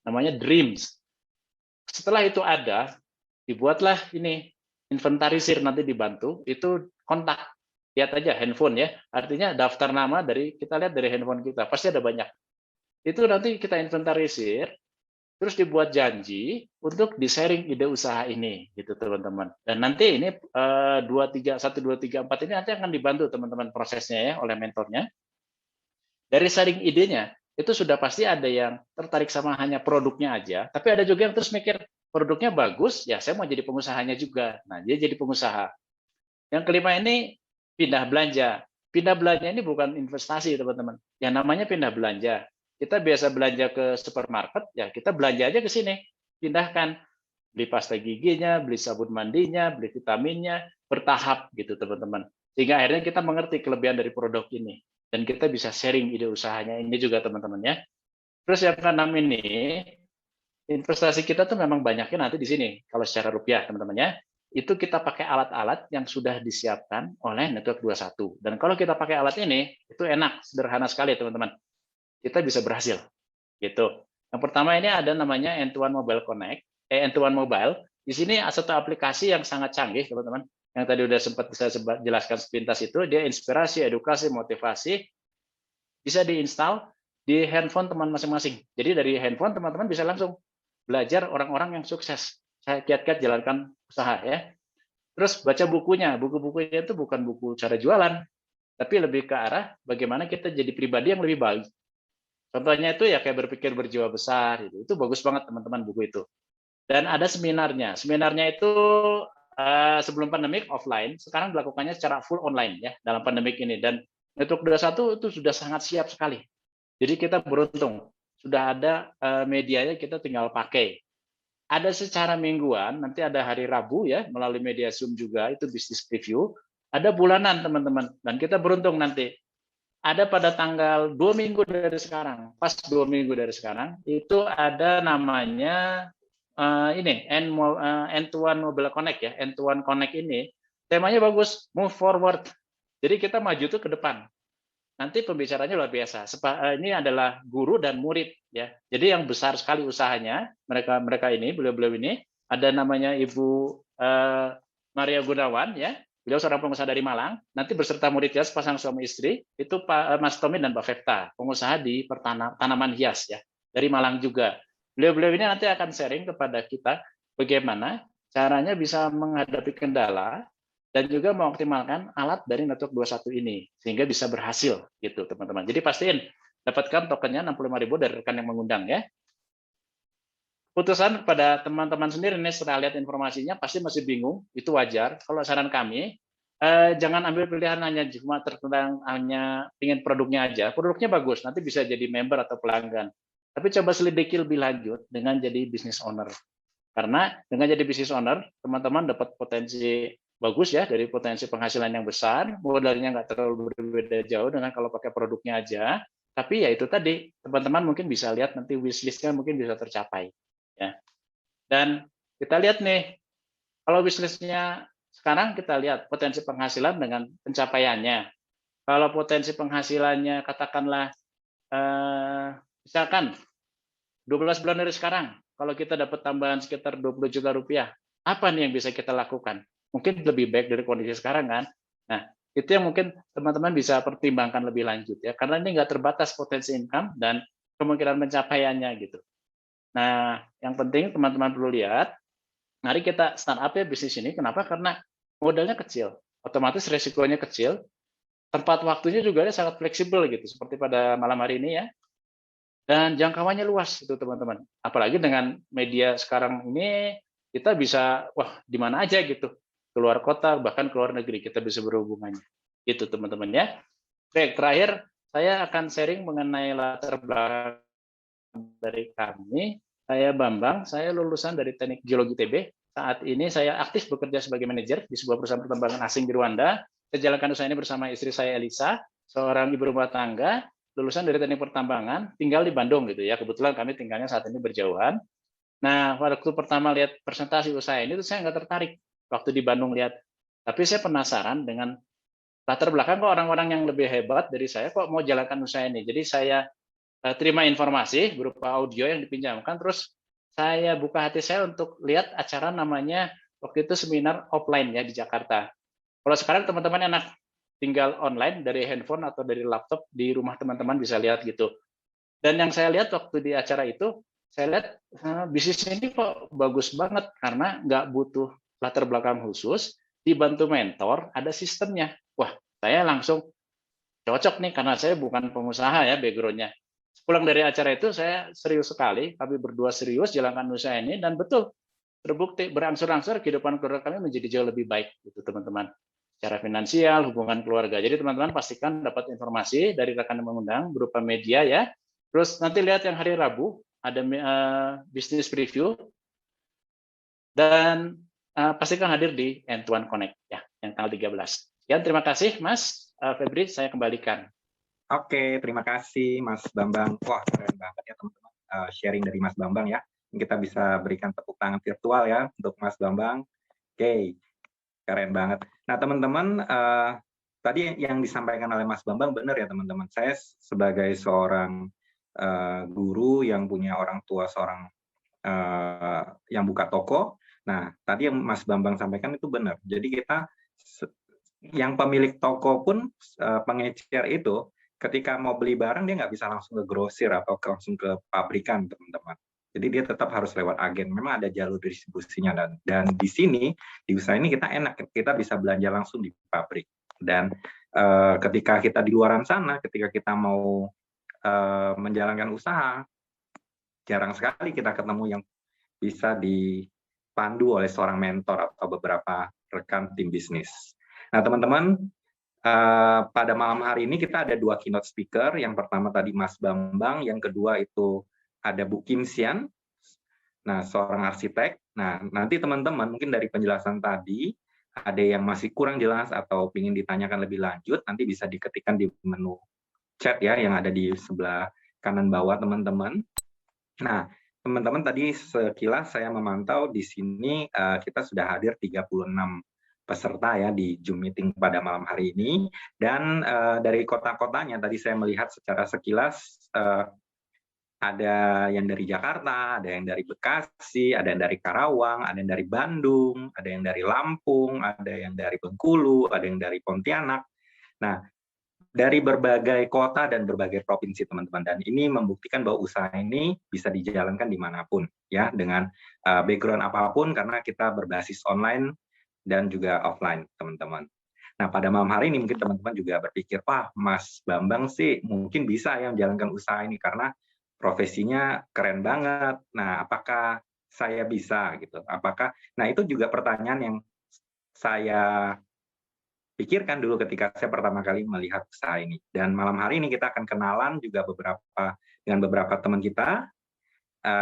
Namanya dreams. Setelah itu ada, dibuatlah ini inventarisir, nanti dibantu itu kontak. Lihat aja handphone ya. Artinya daftar nama dari, kita lihat dari handphone kita, pasti ada banyak. Itu nanti kita inventarisir, terus dibuat janji untuk di-sharing ide usaha ini gitu teman-teman. Dan nanti ini 1 2 3 4 ini nanti akan dibantu teman-teman prosesnya ya oleh mentornya. Dari sharing idenya, itu sudah pasti ada yang tertarik sama hanya produknya aja, tapi ada juga yang terus mikir, produknya bagus, ya saya mau jadi pengusahanya juga. Nah, dia jadi pengusaha. Yang kelima ini pindah belanja. Pindah belanja ini bukan investasi, teman-teman. Yang namanya pindah belanja. Kita biasa belanja ke supermarket, ya kita belanja aja ke sini. Pindahkan. Beli pasta giginya, beli sabun mandinya, beli vitaminnya, bertahap gitu, teman-teman. Sehingga akhirnya kita mengerti kelebihan dari produk ini. Dan kita bisa sharing ide usahanya ini juga teman-teman ya. Terus yang keenam ini, investasi kita tuh memang banyaknya nanti di sini. Kalau secara rupiah teman-teman ya, itu kita pakai alat-alat yang sudah disiapkan oleh Network 21. Dan kalau kita pakai alat ini, itu enak, sederhana sekali teman-teman. Kita bisa berhasil. Gitu. Yang pertama ini ada namanya End-to-One Mobile Connect, End-to-One Mobile. Di sini satu aplikasi yang sangat canggih teman-teman. Yang tadi udah sempat saya jelaskan sepintas itu, dia inspirasi, edukasi, motivasi, bisa diinstal di handphone teman masing-masing. Jadi dari handphone teman-teman bisa langsung belajar orang-orang yang sukses. Saya kiat-kiat jalankan usaha ya. Terus baca bukunya. Buku-bukunya itu bukan buku cara jualan, tapi lebih ke arah bagaimana kita jadi pribadi yang lebih baik. Contohnya itu ya kayak berpikir berjiwa besar. Itu bagus banget teman-teman buku itu. Dan ada seminarnya. Seminarnya itu sebelum pandemik offline, sekarang dilakukannya secara full online ya dalam pandemik ini. Dan Network 21 itu sudah sangat siap sekali Jadi kita beruntung, sudah ada medianya, kita tinggal pakai. Ada secara mingguan, nanti ada hari Rabu ya, melalui media Zoom juga, itu bisnis preview. Ada bulanan teman-teman, dan kita beruntung nanti. Ada pada tanggal 2 minggu dari sekarang, pas 2 minggu dari sekarang, itu ada namanya ini, N1 Mobile Connect ya, N1 Connect ini, temanya bagus, move forward. Jadi kita maju tuh ke depan. Nanti pembicaranya luar biasa. Ini adalah guru dan murid ya. Jadi yang besar sekali usahanya, mereka ini, beliau-beliau ini, ada namanya Ibu Maria Gunawan ya. Beliau seorang pengusaha dari Malang. Nanti beserta muridnya sepasang suami istri, itu Pak Mas Tommy dan Mbak Fefta, pengusaha di tanaman hias ya. Dari Malang juga. Beliau-beliau ini nanti akan sharing kepada kita bagaimana caranya bisa menghadapi kendala dan juga mengoptimalkan alat dari network 21 ini sehingga bisa berhasil gitu teman-teman. Jadi pastiin dapatkan tokennya 65.000 dari rekan yang mengundang ya. Putusan pada teman-teman sendiri nih, setelah lihat informasinya pasti masih bingung, itu wajar. Kalau saran kami, jangan ambil pilihan hanya cuma tertentang hanya ingin produknya aja. Produknya bagus, nanti bisa jadi member atau pelanggan. Tapi coba selidiki lebih lanjut dengan jadi business owner. Karena dengan jadi business owner, teman-teman dapat potensi bagus ya, dari potensi penghasilan yang besar, modalnya nggak terlalu berbeda jauh dengan kalau pakai produknya aja. Tapi ya itu tadi, teman-teman mungkin bisa lihat nanti wishlist-nya mungkin bisa tercapai. Ya. Dan kita lihat nih, kalau wishlist-nya sekarang kita lihat potensi penghasilan dengan pencapaiannya. Kalau potensi penghasilannya katakanlah misalkan 12 bulan dari sekarang, kalau kita dapat tambahan sekitar 20 juta rupiah, apa nih yang bisa kita lakukan? Mungkin lebih baik dari kondisi sekarang kan? Nah, itu yang mungkin teman-teman bisa pertimbangkan lebih lanjut ya, karena ini nggak terbatas potensi income dan kemungkinan pencapaiannya gitu. Nah, yang penting teman-teman perlu lihat, mari kita startup ya bisnis ini. Kenapa? Karena modalnya kecil, otomatis resikonya kecil, tempat waktunya juga sangat fleksibel gitu, seperti pada malam hari ini ya. Dan jangkauannya luas itu teman-teman. Apalagi dengan media sekarang ini kita bisa di mana aja gitu. Keluar kota, bahkan keluar negeri kita bisa berhubungannya. Itu teman-teman ya. Baik, terakhir saya akan sharing mengenai latar belakang dari kami. Saya Bambang, saya lulusan dari Teknik Geologi TB. Saat ini saya aktif bekerja sebagai manajer di sebuah perusahaan pertambangan asing di Rwanda. Saya jalankan usaha ini bersama istri saya Elisa, seorang ibu rumah tangga, lulusan dari teknik pertambangan, tinggal di Bandung gitu ya. Kebetulan kami tinggalnya saat ini berjauhan. Nah, waktu pertama lihat presentasi usaha ini, saya nggak tertarik waktu di Bandung lihat. Tapi saya penasaran dengan latar belakang kok orang-orang yang lebih hebat dari saya kok mau jalankan usaha ini. Jadi saya terima informasi berupa audio yang dipinjamkan, terus saya buka hati saya untuk lihat acara namanya waktu itu seminar offline ya di Jakarta. Kalau sekarang teman-teman enak tinggal online dari handphone atau dari laptop di rumah teman-teman bisa lihat gitu. Dan yang saya lihat waktu di acara itu, saya lihat bisnis ini kok bagus banget karena nggak butuh latar belakang khusus, dibantu mentor, ada sistemnya. Wah, saya langsung cocok nih karena saya bukan pengusaha ya background-nya. Pulang dari acara itu saya serius sekali, kami berdua serius jalankan usaha ini dan betul terbukti berangsur-angsur kehidupan keluarga kami menjadi jauh lebih baik gitu teman-teman. Secara finansial, hubungan keluarga. Jadi teman-teman pastikan dapat informasi dari rekan yang mengundang berupa media ya. Terus nanti lihat yang hari Rabu ada bisnis preview dan pastikan hadir di N1 Connect ya yang tanggal 13. Sekian, terima kasih Mas Febri, saya kembalikan. Oke, terima kasih Mas Bambang. Wah, keren banget ya teman-teman sharing dari Mas Bambang ya. Kita bisa berikan tepuk tangan virtual ya untuk Mas Bambang. Oke, keren banget. Nah teman-teman, tadi yang disampaikan oleh Mas Bambang benar ya teman-teman. Saya sebagai seorang guru yang punya orang tua seorang yang buka toko. Nah tadi yang Mas Bambang sampaikan itu benar. Jadi kita yang pemilik toko pun pengecer itu ketika mau beli barang dia nggak bisa langsung ke grosir atau langsung ke pabrikan teman-teman. Jadi dia tetap harus lewat agen. Memang ada jalur distribusinya dan di sini di usaha ini kita enak, kita bisa belanja langsung di pabrik. Dan ketika kita di luaran sana, ketika kita mau menjalankan usaha, jarang sekali kita ketemu yang bisa dipandu oleh seorang mentor atau beberapa rekan tim bisnis. Nah teman-teman, pada malam hari ini kita ada 2 keynote speaker. Yang pertama tadi Mas Bambang, yang kedua itu ada Bu Kim Sian, nah seorang arsitek. Nah, nanti teman-teman mungkin dari penjelasan tadi ada yang masih kurang jelas atau ingin ditanyakan lebih lanjut, nanti bisa diketikkan di menu chat ya yang ada di sebelah kanan bawah teman-teman. Nah, teman-teman tadi sekilas saya memantau di sini kita sudah hadir 36 peserta ya di Zoom meeting pada malam hari ini, dan dari kota-kotanya tadi saya melihat secara sekilas ada yang dari Jakarta, ada yang dari Bekasi, ada yang dari Karawang, ada yang dari Bandung, ada yang dari Lampung, ada yang dari Bengkulu, ada yang dari Pontianak. Nah, dari berbagai kota dan berbagai provinsi teman-teman, dan ini membuktikan bahwa usaha ini bisa dijalankan dimanapun ya, dengan background apapun, karena kita berbasis online dan juga offline teman-teman. Nah, pada malam hari ini mungkin teman-teman juga berpikir, wah Mas Bambang sih mungkin bisa ya menjalankan usaha ini karena profesinya keren banget. Nah, apakah saya bisa gitu? Nah, itu juga pertanyaan yang saya pikirkan dulu ketika saya pertama kali melihat usaha ini. Dan malam hari ini kita akan kenalan juga dengan beberapa teman kita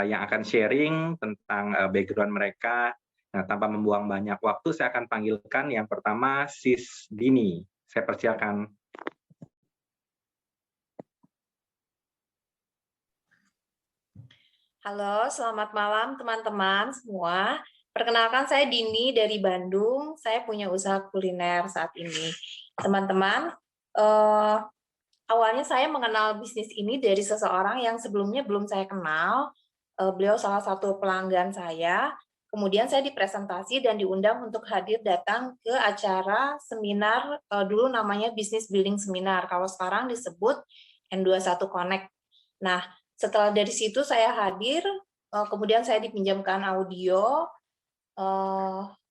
yang akan sharing tentang background mereka. Nah, tanpa membuang banyak waktu, saya akan panggilkan yang pertama Sis Dini. Saya persilakan. Halo, selamat malam teman-teman semua. Perkenalkan, saya Dini dari Bandung. Saya punya usaha kuliner saat ini. Teman-teman, awalnya saya mengenal bisnis ini dari seseorang yang sebelumnya belum saya kenal. Beliau salah satu pelanggan saya. Kemudian saya dipresentasi dan diundang untuk hadir datang ke acara seminar, dulu namanya Business Building Seminar, kalau sekarang disebut N21 Connect. Nah, setelah dari situ saya hadir, kemudian saya dipinjamkan audio,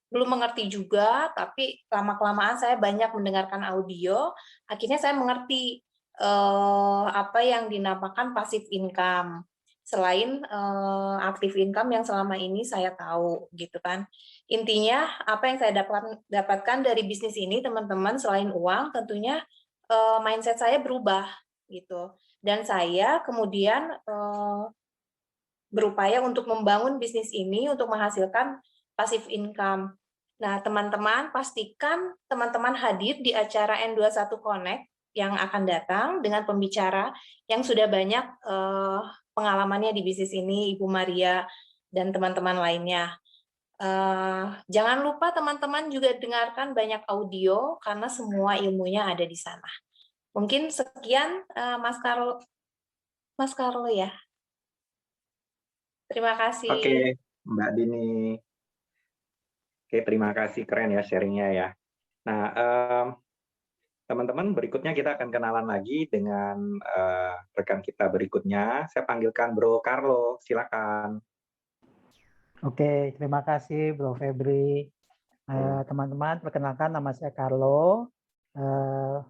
belum mengerti juga, tapi lama-kelamaan saya banyak mendengarkan audio, akhirnya saya mengerti apa yang dinamakan passive income. Selain active income yang selama ini saya tahu, gitu kan. Intinya apa yang saya dapatkan dari bisnis ini, teman-teman, selain uang, tentunya mindset saya berubah, gitu. Dan saya kemudian berupaya untuk membangun bisnis ini untuk menghasilkan passive income. Nah, teman-teman, pastikan teman-teman hadir di acara N21 Connect yang akan datang dengan pembicara yang sudah banyak pengalamannya di bisnis ini, Ibu Maria dan teman-teman lainnya. Jangan lupa teman-teman juga dengarkan banyak audio karena semua ilmunya ada di sana. Mungkin sekian Mas Carlo ya. Terima kasih. Oke, Mbak Dini. Oke, terima kasih, keren ya sharingnya ya. Nah, teman-teman, berikutnya kita akan kenalan lagi dengan rekan kita berikutnya. Saya panggilkan Bro Carlo, silakan. Oke, terima kasih Bro Febri. Teman-teman, perkenalkan nama saya Carlo.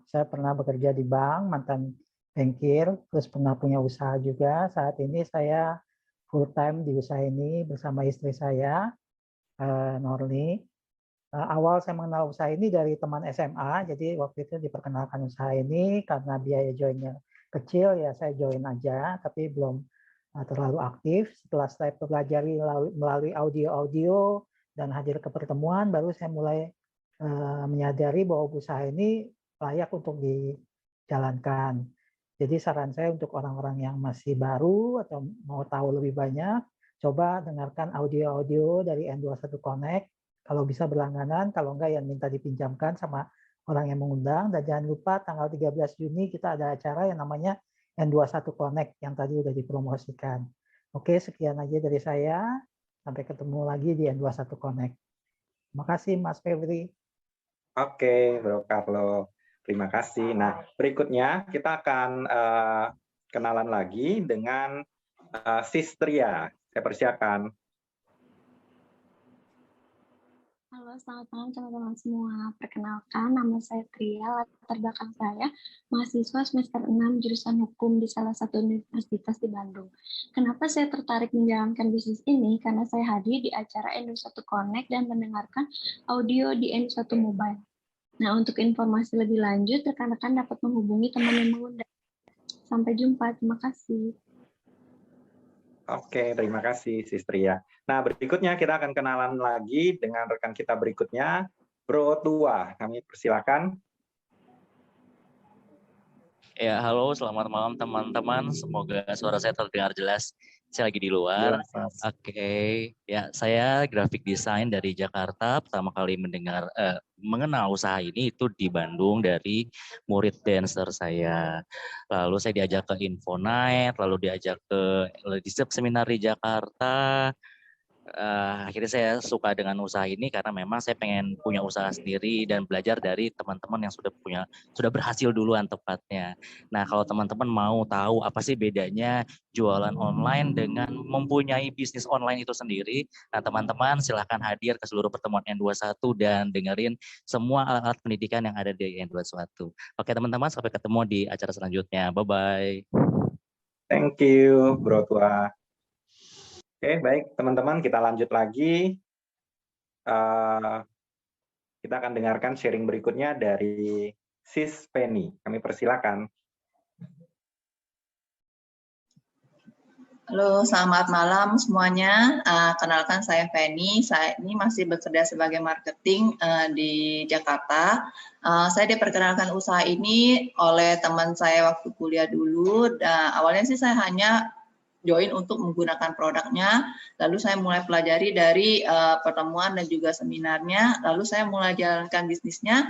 Saya pernah bekerja di bank, mantan bankir, terus pernah punya usaha juga. Saat ini saya full time di usaha ini bersama istri saya, Norni. Awal saya mengenal usaha ini dari teman SMA, jadi waktu itu diperkenalkan usaha ini karena biaya joinnya kecil, ya saya join aja, tapi belum terlalu aktif. Setelah saya pelajari melalui audio-audio dan hadir ke pertemuan, baru saya mulai menyadari bahwa usaha ini layak untuk dijalankan. Jadi saran saya untuk orang-orang yang masih baru atau mau tahu lebih banyak, coba dengarkan audio-audio dari N21 Connect. Kalau bisa berlangganan, kalau enggak yang minta dipinjamkan sama orang yang mengundang. Dan jangan lupa tanggal 13 Juni kita ada acara yang namanya N21 Connect yang tadi udah dipromosikan. Oke, sekian aja dari saya. Sampai ketemu lagi di N21 Connect. Terima kasih Mas Febri. Oke, Bro Carlo. Terima kasih. Nah, berikutnya kita akan kenalan lagi dengan Sis Tria. Saya persilakan. Halo, selamat malam teman-teman semua. Perkenalkan, nama saya Tria, latar belakang saya mahasiswa semester 6 jurusan hukum di salah satu universitas di Bandung. Kenapa saya tertarik menjalankan bisnis ini? Karena saya hadir di acara N21 Connect dan mendengarkan audio di N21 Mobile. Nah, untuk informasi lebih lanjut, rekan-rekan dapat menghubungi teman yang mengundang. Sampai jumpa, terima kasih. Oke, terima kasih Sistria. Nah, berikutnya kita akan kenalan lagi dengan rekan kita berikutnya, Bro Tua. Kami persilakan. Ya, halo, selamat malam teman-teman. Semoga suara saya terdengar jelas. Saya lagi di luar. Jelas, Mas. Oke, ya saya graphic design dari Jakarta. Pertama kali mengenal usaha ini itu di Bandung dari murid dancer saya. Lalu saya diajak ke Info Night, lalu diajak ke Leadership Seminar di Jakarta. Akhirnya saya suka dengan usaha ini karena memang saya pengen punya usaha sendiri dan belajar dari teman-teman yang sudah berhasil duluan tepatnya. Nah, kalau teman-teman mau tahu apa sih bedanya jualan online dengan mempunyai bisnis online itu sendiri, nah teman-teman silahkan hadir ke seluruh pertemuan N21 dan dengerin semua alat-alat pendidikan yang ada di N21. Oke teman-teman, sampai ketemu di acara selanjutnya. Bye-bye. Thank you, Bro Tua. Oke, baik teman-teman, kita lanjut lagi. Kita akan dengarkan sharing berikutnya dari Sis Penny. Kami persilakan. Halo, selamat malam semuanya. Kenalkan saya Penny. Saya ini masih bekerja sebagai marketing di Jakarta. Saya diperkenalkan usaha ini oleh teman saya waktu kuliah dulu. Awalnya sih saya hanya join untuk menggunakan produknya, lalu saya mulai pelajari dari pertemuan dan juga seminarnya, lalu saya mulai jalankan bisnisnya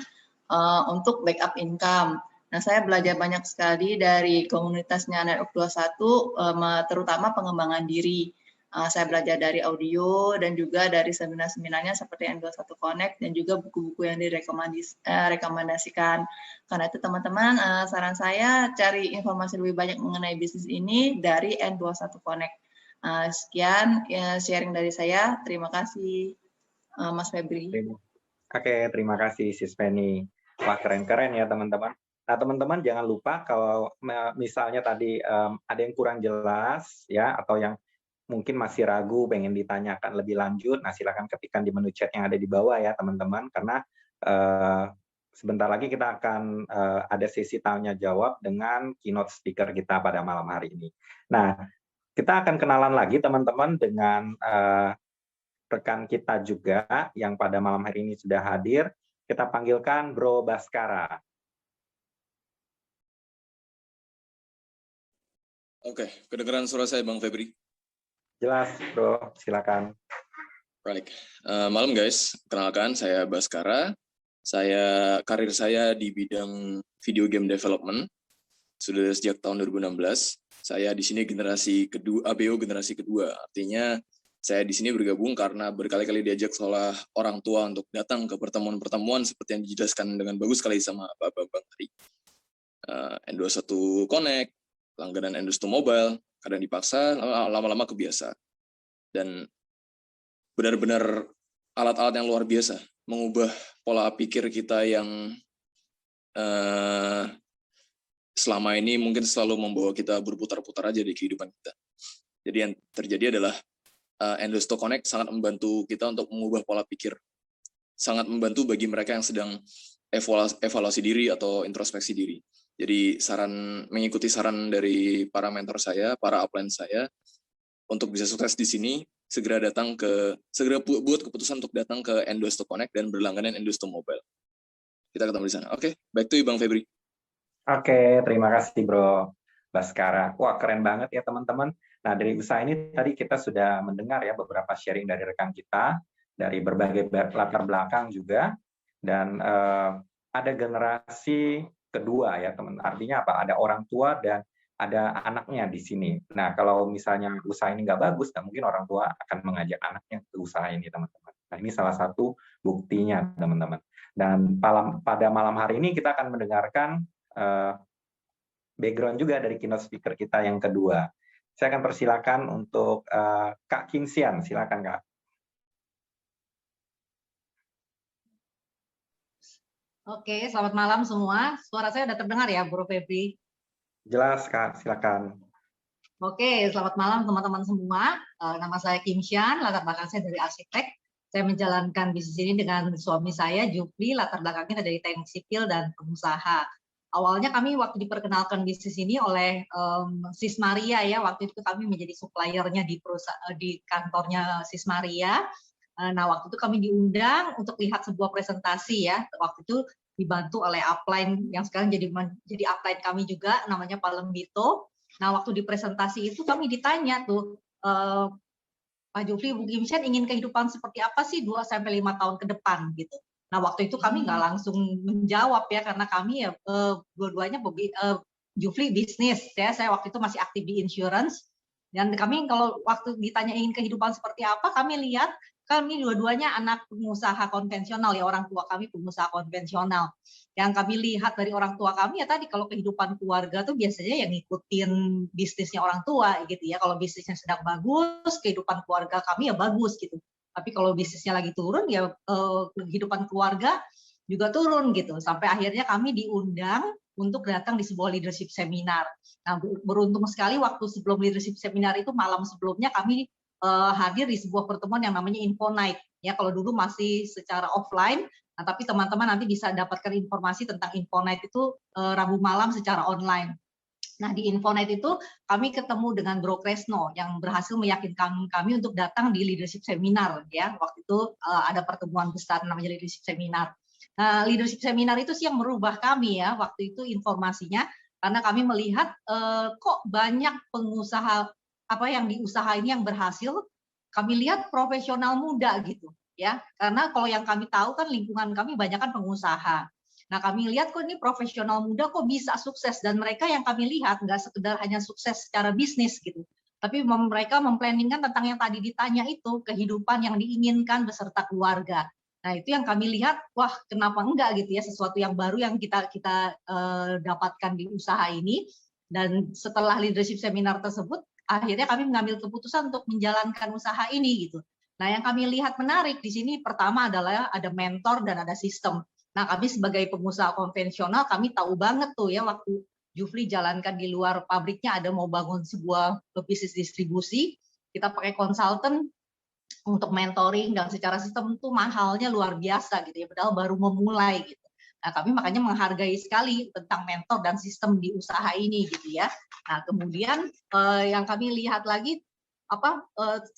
untuk backup income. Nah, saya belajar banyak sekali dari komunitasnya Network 21, terutama pengembangan diri. Saya belajar dari audio dan juga dari seminar-seminarnya seperti N21 Connect dan juga buku-buku yang direkomendasikan. Karena itu teman-teman, saran saya cari informasi lebih banyak mengenai bisnis ini dari N21 Connect. Sekian sharing dari saya. Terima kasih, Mas Febri. Oke, terima kasih Sis Penny. Wah, keren-keren ya teman-teman. Nah, teman-teman jangan lupa kalau misalnya tadi ada yang kurang jelas ya, atau yang mungkin masih ragu, pengen ditanyakan lebih lanjut, nah silakan ketikkan di menu chat yang ada di bawah ya teman-teman, karena sebentar lagi kita akan ada sesi tanya jawab dengan keynote speaker kita pada malam hari ini. Nah, kita akan kenalan lagi teman-teman dengan rekan kita juga yang pada malam hari ini sudah hadir. Kita panggilkan Bro Baskara. Oke, kedengeran suara saya Bang Febri? Jelas, Bro. Silakan. Baik. Malam guys, kenalkan saya Baskara. Karir saya di bidang video game development sudah sejak tahun 2016. Saya di sini generasi kedua, ABO generasi kedua. Artinya saya di sini bergabung karena berkali-kali diajak oleh orang tua untuk datang ke pertemuan-pertemuan seperti yang dijelaskan dengan bagus sekali sama Pak Bambang tadi. N21 Connect, langganan N21 Mobile, kadang dipaksa, lama-lama kebiasa. Dan benar-benar alat-alat yang luar biasa, mengubah pola pikir kita yang selama ini mungkin selalu membawa kita berputar-putar aja di kehidupan kita. Jadi yang terjadi adalah N21 Connect sangat membantu kita untuk mengubah pola pikir. Sangat membantu bagi mereka yang sedang evaluasi diri atau introspeksi diri. Jadi mengikuti saran dari para mentor saya, para upline saya, untuk bisa sukses di sini, segera buat keputusan untuk datang ke N21 Connect dan berlangganan N21 Mobile. Kita ketemu di sana. Oke, back to you Bang Febri. Oke, terima kasih Bro Baskara. Wah, keren banget ya teman-teman. Nah, dari usaha ini tadi kita sudah mendengar ya beberapa sharing dari rekan kita, dari berbagai latar belakang juga, dan ada generasi kedua ya teman. Artinya apa? Ada orang tua dan ada anaknya di sini. Nah, kalau misalnya usaha ini nggak bagus, nah mungkin orang tua akan mengajak anaknya ke usaha ini, teman-teman. Nah, ini salah satu buktinya, teman-teman. Dan pada malam hari ini kita akan mendengarkan background juga dari keynote speaker kita yang kedua. Saya akan persilakan untuk Kak Kinsian. Silakan, Kak. Oke, selamat malam semua. Suara saya sudah terdengar ya, Bro Febri? Jelas, Kak. Silakan. Oke, selamat malam teman-teman semua. Nama saya Kim Xian, latar belakang saya dari arsitek. Saya menjalankan bisnis ini dengan suami saya, Jupri, latar belakangnya dari teknik sipil dan pengusaha. Awalnya kami waktu diperkenalkan bisnis ini oleh Sis Maria ya, waktu itu kami menjadi suppliernya di kantornya Sis Maria. Nah, waktu itu kami diundang untuk lihat sebuah presentasi ya. Waktu itu dibantu oleh upline yang sekarang jadi upline kami juga, namanya Pak Lembito. Nah, waktu di presentasi itu kami ditanya tuh, Pak Jufri, Bu Gimshen ingin kehidupan seperti apa sih 2-5 tahun ke depan gitu. Nah, waktu itu kami nggak langsung menjawab ya, karena kami ya dua-duanya Jufri bisnis ya. Saya waktu itu masih aktif di insurance, dan kami kalau waktu ditanya ingin kehidupan seperti apa, kami lihat kami dua-duanya anak pengusaha konvensional ya, orang tua kami pengusaha konvensional. Yang kami lihat dari orang tua kami ya tadi, kalau kehidupan keluarga tuh biasanya yang ngikutin bisnisnya orang tua gitu ya. Kalau bisnisnya sedang bagus, kehidupan keluarga kami ya bagus gitu. Tapi kalau bisnisnya lagi turun ya kehidupan keluarga juga turun gitu. Sampai akhirnya kami diundang untuk datang di sebuah leadership seminar. Nah, beruntung sekali waktu sebelum leadership seminar itu malam sebelumnya kami hadir di sebuah pertemuan yang namanya Info Night. Ya, kalau dulu masih secara offline, nah, tapi teman-teman nanti bisa dapatkan informasi tentang Info Night itu Rabu malam secara online. Nah, di Info Night itu kami ketemu dengan Bro Kresno yang berhasil meyakinkan kami untuk datang di leadership seminar ya. Waktu itu ada pertemuan besar namanya leadership seminar. Nah, leadership seminar itu sih yang merubah kami ya waktu itu informasinya, karena kami melihat kok banyak pengusaha apa yang di usaha ini yang berhasil, kami lihat profesional muda gitu ya, karena kalau yang kami tahu kan lingkungan kami banyak kan pengusaha. Nah, kami lihat kok ini profesional muda kok bisa sukses, dan mereka yang kami lihat nggak sekedar hanya sukses secara bisnis gitu, tapi mereka memplanningkan tentang yang tadi ditanya itu, kehidupan yang diinginkan beserta keluarga. Nah, itu yang kami lihat, wah kenapa enggak gitu ya, sesuatu yang baru yang kita dapatkan di usaha ini. Dan setelah leadership seminar tersebut, akhirnya kami mengambil keputusan untuk menjalankan usaha ini gitu. Nah, yang kami lihat menarik di sini pertama adalah ada mentor dan ada sistem. Nah, kami sebagai pengusaha konvensional kami tahu banget tuh ya, waktu Jufri jalankan di luar pabriknya ada mau bangun sebuah bisnis distribusi, kita pakai konsultan untuk mentoring dan secara sistem itu mahalnya luar biasa gitu ya, padahal baru memulai gitu. Nah, kami makanya menghargai sekali tentang mentor dan sistem di usaha ini gitu ya. Nah, kemudian yang kami lihat lagi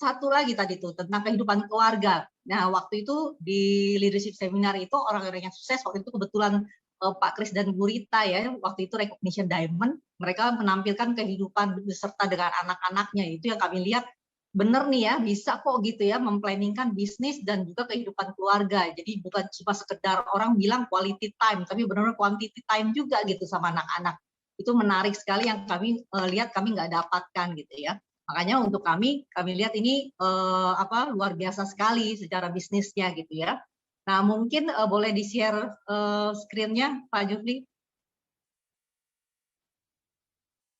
satu lagi tadi tuh tentang kehidupan keluarga. Nah, waktu itu di leadership seminar itu orang-orang yang sukses waktu itu kebetulan Pak Kris dan Bu Rita ya, waktu itu Recognition Diamond, mereka menampilkan kehidupan beserta dengan anak-anaknya. Itu yang kami lihat bener nih ya, bisa kok gitu ya memplanningkan bisnis dan juga kehidupan keluarga. Jadi bukan cuma sekedar orang bilang quality time, tapi benar-benar quantity time juga gitu sama anak-anak. Itu menarik sekali yang kami lihat kami nggak dapatkan gitu ya. Makanya untuk kami lihat ini luar biasa sekali secara bisnisnya gitu ya. Nah, mungkin boleh di-share screen-nya Pak Jufri.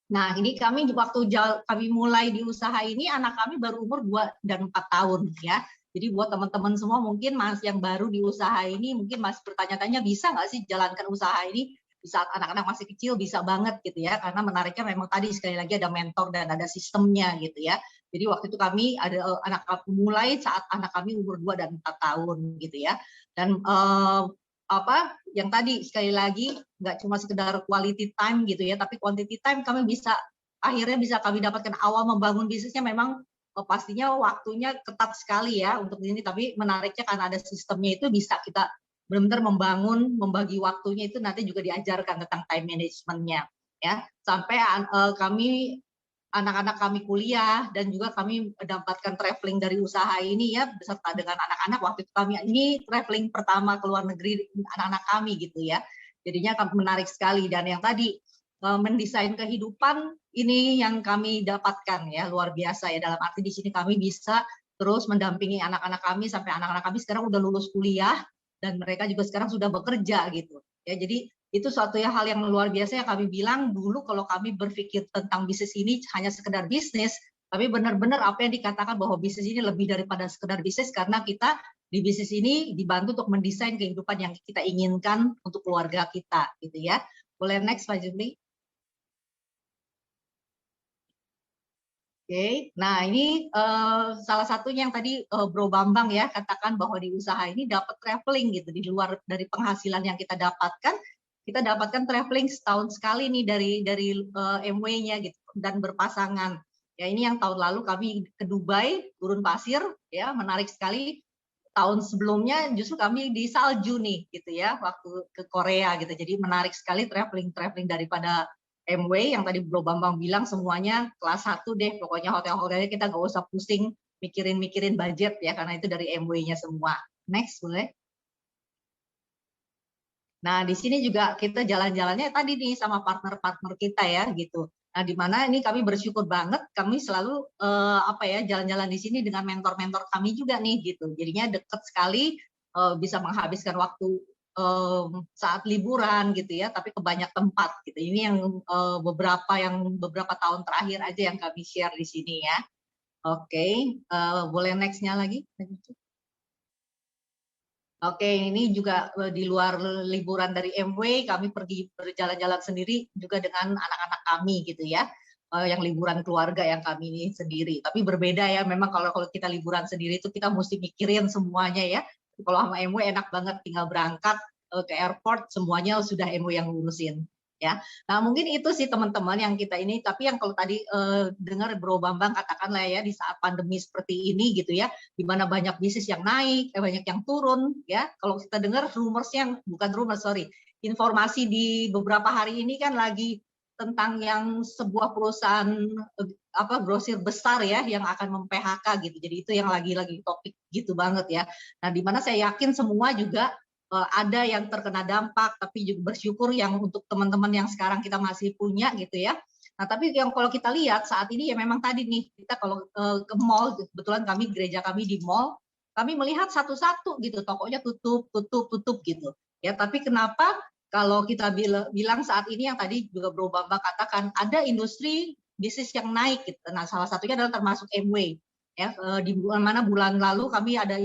Nah, ini kami waktu kami mulai di usaha ini, anak kami baru umur 2 dan 4 tahun ya. Jadi buat teman-teman semua mungkin masih yang baru di usaha ini, mungkin masih bertanya-tanya bisa nggak sih jalankan usaha ini di saat anak-anak masih kecil, bisa banget gitu ya. Karena menariknya memang tadi sekali lagi ada mentor dan ada sistemnya gitu ya. Jadi waktu itu kami ada anak mulai saat anak kami umur 2 dan 4 tahun gitu ya. Dan yang tadi sekali lagi nggak cuma sekedar quality time gitu ya, tapi quantity time kami akhirnya bisa kami dapatkan. Awal membangun bisnisnya memang pastinya waktunya ketat sekali ya untuk ini, tapi menariknya karena ada sistemnya itu bisa kita benar-benar membagi waktunya itu nanti juga diajarkan tentang time management-nya ya, sampai anak-anak kami kuliah dan juga kami mendapatkan traveling dari usaha ini ya, beserta dengan anak-anak. Waktu itu kami ini traveling pertama ke luar negeri anak-anak kami gitu ya. Jadinya menarik sekali, dan yang tadi mendesain kehidupan ini yang kami dapatkan ya, luar biasa ya, dalam arti di sini kami bisa terus mendampingi anak-anak kami sampai anak-anak kami sekarang udah lulus kuliah dan mereka juga sekarang sudah bekerja gitu ya. Jadi itu suatu hal yang luar biasa yang kami bilang dulu kalau kami berpikir tentang bisnis ini hanya sekedar bisnis, tapi benar-benar apa yang dikatakan bahwa bisnis ini lebih daripada sekedar bisnis, karena kita di bisnis ini dibantu untuk mendesain kehidupan yang kita inginkan untuk keluarga kita gitu ya. Boleh next Pak Jufri. Oke, nah ini salah satunya yang tadi Bro Bambang ya katakan bahwa di usaha ini dapat traveling gitu di luar dari penghasilan yang kita dapatkan traveling setahun sekali nih dari MW-nya gitu dan berpasangan. Ya ini yang tahun lalu kami ke Dubai, gurun pasir ya, menarik sekali. Tahun sebelumnya justru kami di salju nih gitu ya, waktu ke Korea gitu. Jadi menarik sekali traveling daripada MW yang tadi Bro Bambang bilang semuanya kelas 1 deh, pokoknya hotel-hotelnya kita nggak usah pusing mikirin budget ya, karena itu dari MW-nya semua. Next boleh. Nah di sini juga kita jalan-jalannya tadi nih sama partner-partner kita ya gitu. Nah di mana ini kami bersyukur banget, kami selalu jalan-jalan di sini dengan mentor-mentor kami juga nih gitu. Jadinya deket sekali, bisa menghabiskan waktu saat liburan gitu ya, tapi ke banyak tempat gitu. Ini yang beberapa tahun terakhir aja yang kami share di sini ya. Oke, boleh next-nya lagi. Oke, ini juga di luar liburan dari MW, kami pergi berjalan-jalan sendiri juga dengan anak-anak kami gitu ya, yang liburan keluarga yang kami ini sendiri. Tapi berbeda ya, memang kalau kita liburan sendiri itu kita mesti mikirin semuanya ya. Kalau sama MW enak banget, tinggal berangkat ke airport semuanya sudah MW yang ngurusin ya. Nah mungkin itu sih teman-teman yang kita ini, tapi yang kalau tadi dengar Bro Bambang katakanlah ya di saat pandemi seperti ini gitu ya, di mana banyak bisnis yang naik, banyak yang turun ya. Kalau kita dengar informasi di beberapa hari ini kan lagi tentang yang sebuah perusahaan grosir besar ya yang akan mem-PHK gitu. Jadi itu yang lagi topik gitu banget ya. Nah, di mana saya yakin semua juga ada yang terkena dampak, tapi juga bersyukur yang untuk teman-teman yang sekarang kita masih punya gitu ya. Nah, tapi yang kalau kita lihat saat ini ya memang tadi nih, kita kalau ke mall, kebetulan gereja kami di mall, kami melihat satu-satu gitu, tokonya tutup gitu. Ya, tapi kenapa kalau kita bilang saat ini yang tadi juga Bro Bambang katakan, ada industri bisnis yang naik gitu. Nah, salah satunya adalah termasuk MW. Ya, di bulan lalu kami ada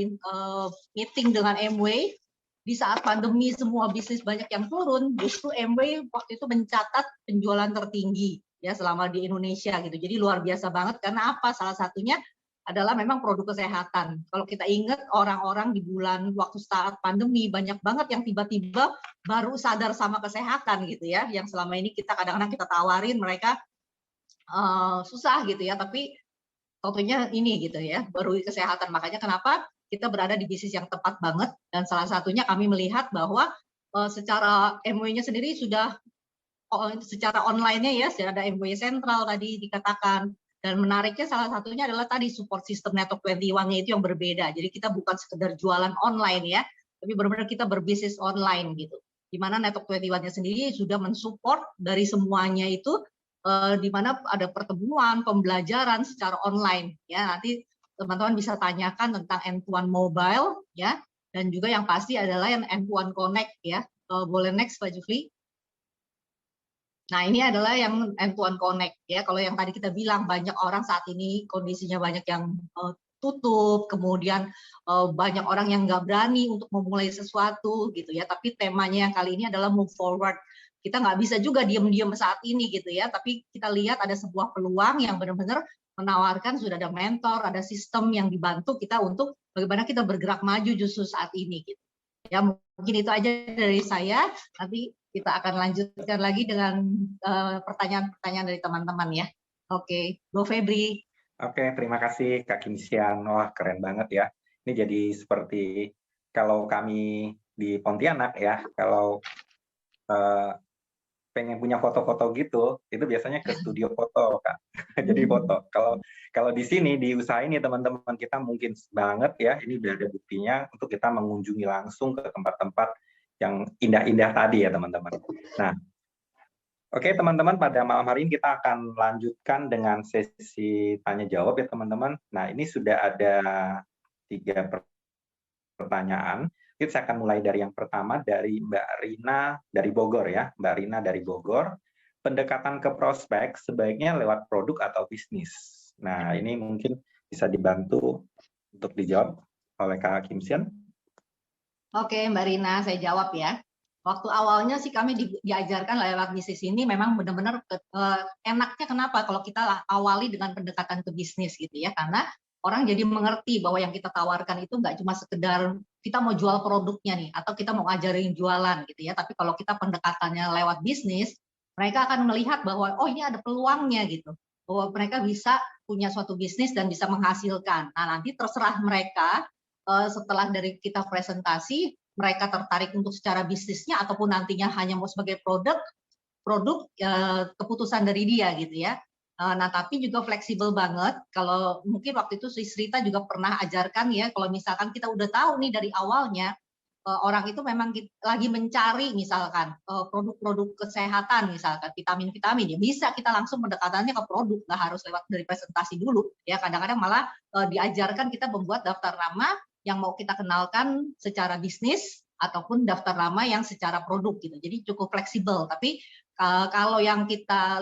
meeting dengan MW. Di saat pandemi semua bisnis banyak yang turun, justru MW waktu itu mencatat penjualan tertinggi ya selama di Indonesia gitu. Jadi luar biasa banget karena apa? Salah satunya adalah memang produk kesehatan. Kalau kita ingat orang-orang di bulan waktu saat pandemi banyak banget yang tiba-tiba baru sadar sama kesehatan gitu ya, yang selama ini kita kadang-kadang kita tawarin mereka susah gitu ya, tapi tentunya ini gitu ya, baru kesehatan. Makanya kenapa kita berada di bisnis yang tepat banget, dan salah satunya kami melihat bahwa secara MW-nya sendiri sudah secara online-nya ya, sudah ada MW sentral tadi dikatakan, dan menariknya salah satunya adalah tadi support system Network 21-nya itu yang berbeda. Jadi kita bukan sekedar jualan online ya, tapi benar-benar kita berbisnis online gitu. Di mana Network 21-nya sendiri sudah mensupport dari semuanya itu, di mana ada pertemuan, pembelajaran secara online ya. Nanti teman-teman bisa tanyakan tentang N1 Mobile ya, dan juga yang pasti adalah yang N1 Connect ya. Boleh next Pak Jufri. Nah ini adalah yang N1 Connect ya. Kalau yang tadi kita bilang banyak orang saat ini kondisinya banyak yang tutup, kemudian banyak orang yang nggak berani untuk memulai sesuatu gitu ya. Tapi temanya yang kali ini adalah move forward. Kita nggak bisa juga diem-diem saat ini gitu ya. Tapi kita lihat ada sebuah peluang yang benar-benar menawarkan, sudah ada mentor, ada sistem yang dibantu kita untuk bagaimana kita bergerak maju justru saat ini gitu. Ya mungkin itu aja dari saya. Nanti kita akan lanjutkan lagi dengan pertanyaan-pertanyaan dari teman-teman ya. Oke, Bro Febri. Oke, terima kasih Kak Kimsian. Wah, keren banget ya. Ini jadi seperti kalau kami di Pontianak ya, kalau pengen punya foto-foto gitu, itu biasanya ke studio foto, Kak. Jadi foto. Kalau di sini, di usaha ini teman-teman kita mungkin banget ya, ini udah ada buktinya untuk kita mengunjungi langsung ke tempat-tempat yang indah-indah tadi ya teman-teman. Nah, oke teman-teman, pada malam hari ini kita akan lanjutkan dengan sesi tanya-jawab ya teman-teman. Nah, ini sudah ada 3 pertanyaan. Saya akan mulai dari yang pertama, dari Mbak Rina dari Bogor ya. Mbak Rina dari Bogor, pendekatan ke prospek sebaiknya lewat produk atau bisnis? Nah, ini mungkin bisa dibantu untuk dijawab oleh Kak Kimsian. Oke, Mbak Rina, saya jawab ya. Waktu awalnya sih kami diajarkan lewat bisnis ini memang benar-benar enaknya kenapa kalau kita awali dengan pendekatan ke bisnis gitu ya, karena orang jadi mengerti bahwa yang kita tawarkan itu nggak cuma sekedar kita mau jual produknya nih atau kita mau ngajarin jualan gitu ya, tapi kalau kita pendekatannya lewat bisnis, mereka akan melihat bahwa oh ini ada peluangnya gitu, bahwa mereka bisa punya suatu bisnis dan bisa menghasilkan. Nah nanti terserah mereka setelah dari kita presentasi mereka tertarik untuk secara bisnisnya ataupun nantinya hanya mau sebagai produk keputusan dari dia gitu ya. Nah, tapi juga fleksibel banget. Kalau mungkin waktu itu Sri Srita juga pernah ajarkan ya, kalau misalkan kita udah tahu nih dari awalnya orang itu memang lagi mencari misalkan produk-produk kesehatan misalkan vitamin-vitamin ya bisa kita langsung pendekatannya ke produk, nggak harus lewat dari presentasi dulu ya. Kadang-kadang malah diajarkan kita membuat daftar nama yang mau kita kenalkan secara bisnis ataupun daftar nama yang secara produk gitu. Jadi cukup fleksibel. Tapi kalau yang kita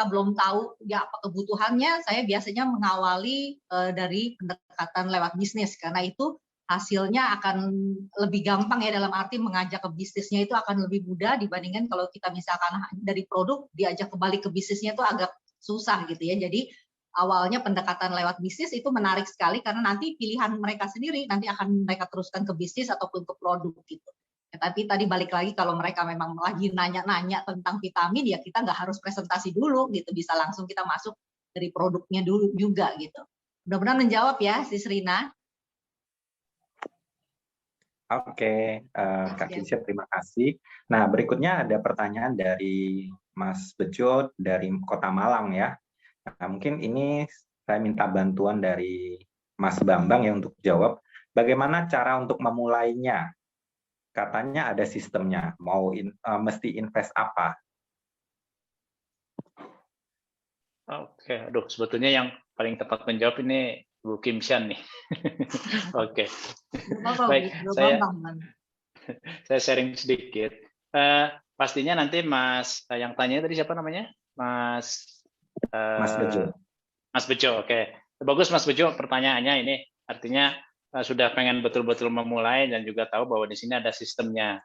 belum tahu ya apa kebutuhannya, saya biasanya mengawali dari pendekatan lewat bisnis karena itu hasilnya akan lebih gampang ya, dalam arti mengajak ke bisnisnya itu akan lebih mudah dibandingkan kalau kita misalkan dari produk diajak kembali ke bisnisnya itu agak susah gitu ya. Jadi awalnya pendekatan lewat bisnis itu menarik sekali karena nanti pilihan mereka sendiri nanti akan mereka teruskan ke bisnis ataupun ke produk gitu. Ya, tapi tadi balik lagi kalau mereka memang lagi nanya-nanya tentang vitamin ya kita nggak harus presentasi dulu gitu, bisa langsung kita masuk dari produknya dulu juga gitu. Mudah-mudahan menjawab ya Sis Rina. Oke, Kak Kisya, terima kasih. Nah, berikutnya ada pertanyaan dari Mas Bejo dari Kota Malang ya. Nah, mungkin ini saya minta bantuan dari Mas Bambang ya untuk jawab. Bagaimana cara untuk memulainya? Katanya ada sistemnya, mesti invest apa? Oke, aduh sebetulnya yang paling tepat menjawab ini Bu Kim Sian nih. Oke, baik, saya sharing sedikit. Pastinya nanti Mas yang tanya tadi siapa namanya? Mas Bejo. Mas Bejo, oke. Bagus Mas Bejo pertanyaannya ini. Artinya sudah pengen betul-betul memulai dan juga tahu bahwa di sini ada sistemnya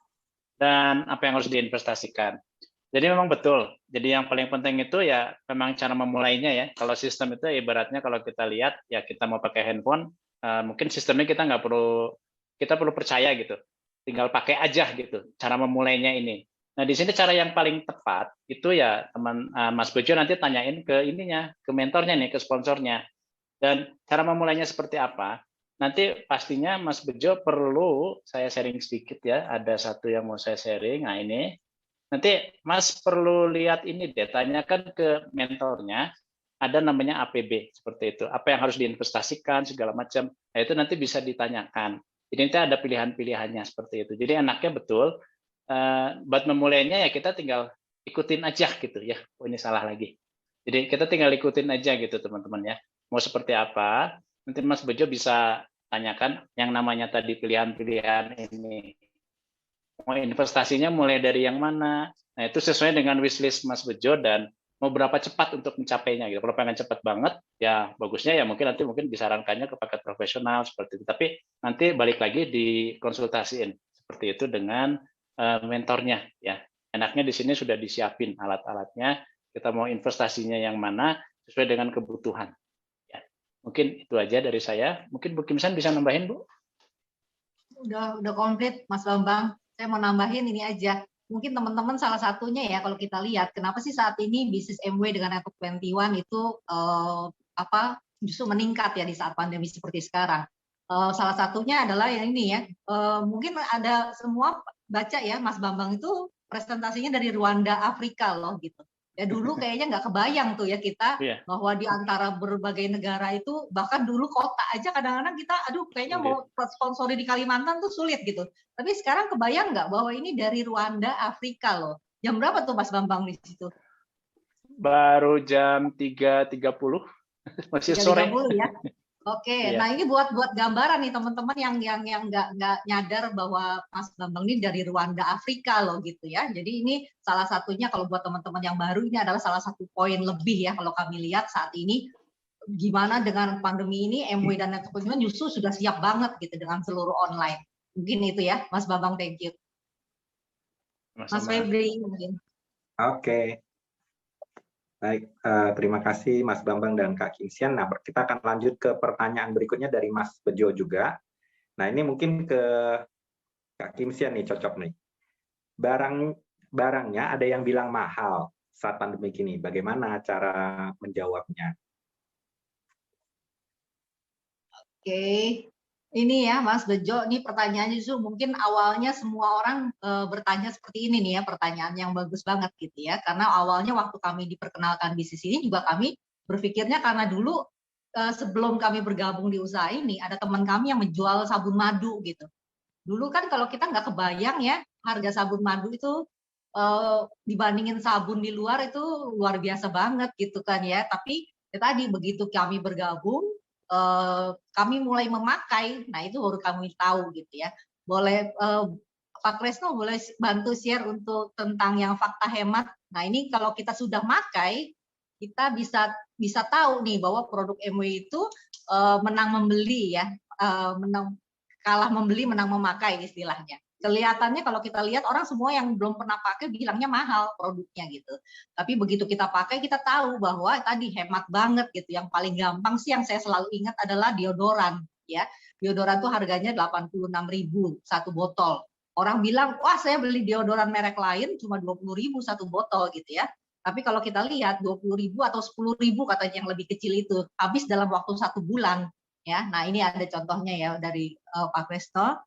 dan apa yang harus diinvestasikan. Jadi memang betul. Jadi yang paling penting itu ya memang cara memulainya ya. Kalau sistem itu ibaratnya kalau kita lihat ya kita mau pakai handphone, mungkin sistemnya kita perlu percaya gitu. Tinggal pakai aja gitu. Cara memulainya ini. Nah di sini cara yang paling tepat itu ya teman Mas Bejo nanti tanyain ke ininya, ke mentornya nih, ke sponsornya. Dan cara memulainya seperti apa? Nanti pastinya Mas Bejo perlu saya sharing sedikit ya. Ada satu yang mau saya sharing. Nah ini. Nanti Mas perlu lihat ini deh, tanyakan ke mentornya, ada namanya APB, seperti itu. Apa yang harus diinvestasikan, segala macam. Nah itu nanti bisa ditanyakan. Jadi nanti ada pilihan-pilihannya seperti itu. Jadi enaknya betul, buat memulainya ya kita tinggal ikutin aja gitu ya. Oh ini salah lagi. Jadi kita tinggal ikutin aja gitu teman-teman ya. Mau seperti apa, nanti Mas Bejo bisa tanyakan yang namanya tadi pilihan-pilihan ini. Mau investasinya mulai dari yang mana. Nah, itu sesuai dengan wishlist Mas Bejo dan mau berapa cepat untuk mencapainya gitu. Kalau pengen cepat banget, ya bagusnya ya mungkin disarankannya ke paket profesional seperti itu. Tapi nanti balik lagi dikonsultasiin seperti itu dengan mentornya ya. Enaknya di sini sudah disiapin alat-alatnya. Kita mau investasinya yang mana sesuai dengan kebutuhan. Ya. Mungkin itu aja dari saya. Mungkin Bu Kim San bisa nambahin, Bu? Udah komplit Mas Bambang. Saya mau nambahin ini aja. Mungkin teman-teman salah satunya ya kalau kita lihat kenapa sih saat ini bisnis MW dengan Network 21 itu justru meningkat ya di saat pandemi seperti sekarang. Salah satunya adalah yang ini ya. Mungkin ada semua baca ya Mas Bambang itu presentasinya dari Rwanda Afrika loh gitu. Ya dulu kayaknya nggak kebayang tuh ya kita bahwa di antara berbagai negara itu bahkan dulu kota aja kadang-kadang kita kayaknya mau sponsori di Kalimantan tuh sulit gitu. Tapi sekarang kebayang nggak bahwa ini dari Rwanda Afrika loh. Jam berapa tuh Mas Bambang di situ? Baru jam 3.30. Masih sore. 3.30 ya. Oke, nah ini buat gambaran nih teman-teman yang nggak nyadar bahwa Mas Bambang ini dari Rwanda Afrika loh gitu ya. Jadi ini salah satunya kalau buat teman-teman yang baru ini adalah salah satu poin lebih ya kalau kami lihat saat ini gimana dengan pandemi ini MW dan Network justru sudah siap banget gitu dengan seluruh online. Mungkin itu ya Mas Bambang, thank you. Mas Sama-sama. Febri mungkin. Oke. Baik, terima kasih Mas Bambang dan Kak Kinsian. Nah, kita akan lanjut ke pertanyaan berikutnya dari Mas Bejo juga. Nah, ini mungkin ke Kak Kinsian nih, cocok nih. Barangnya ada yang bilang mahal saat pandemi ini. Bagaimana cara menjawabnya? Oke, ini ya Mas Bejo, ini pertanyaannya justru mungkin awalnya semua orang bertanya seperti ini nih ya, pertanyaan yang bagus banget gitu ya, karena awalnya waktu kami diperkenalkan bisnis ini juga kami berpikirnya karena dulu sebelum kami bergabung di usaha ini, ada teman kami yang menjual sabun madu gitu. Dulu kan kalau kita nggak kebayang ya, harga sabun madu itu dibandingin sabun di luar itu luar biasa banget gitu kan ya, tapi ya tadi begitu kami bergabung, kami mulai memakai, nah itu baru kami tahu gitu ya. Boleh Pak Kresno boleh bantu share untuk tentang yang fakta hemat. Nah ini kalau kita sudah makai, kita bisa tahu nih bahwa produk MW itu menang membeli ya, kalah membeli menang memakai istilahnya. Kelihatannya kalau kita lihat orang semua yang belum pernah pakai bilangnya mahal produknya gitu. Tapi begitu kita pakai kita tahu bahwa tadi hemat banget gitu. Yang paling gampang sih yang saya selalu ingat adalah deodoran ya. Deodoran tuh harganya 86.000 satu botol. Orang bilang, "Wah, saya beli deodoran merek lain cuma 20.000 satu botol" gitu ya. Tapi kalau kita lihat 20.000 atau 10.000 katanya yang lebih kecil itu habis dalam waktu 1 bulan ya. Nah, ini ada contohnya ya dari Pak Kresno.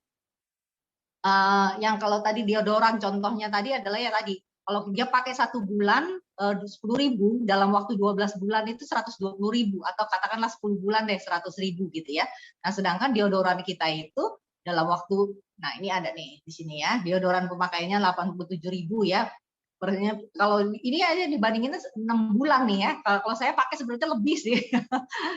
Yang kalau tadi deodoran contohnya tadi adalah ya tadi kalau dia pakai 1 bulan 10.000 dalam waktu 12 bulan itu 120.000 atau katakanlah 10 bulan deh 100.000 gitu ya. Nah sedangkan deodoran kita itu dalam waktu, nah ini ada nih di sini ya, deodoran pemakaiannya 87.000 ya. Kalau ini aja dibandingin 6 bulan nih ya. Kalau saya pakai sebenarnya lebih sih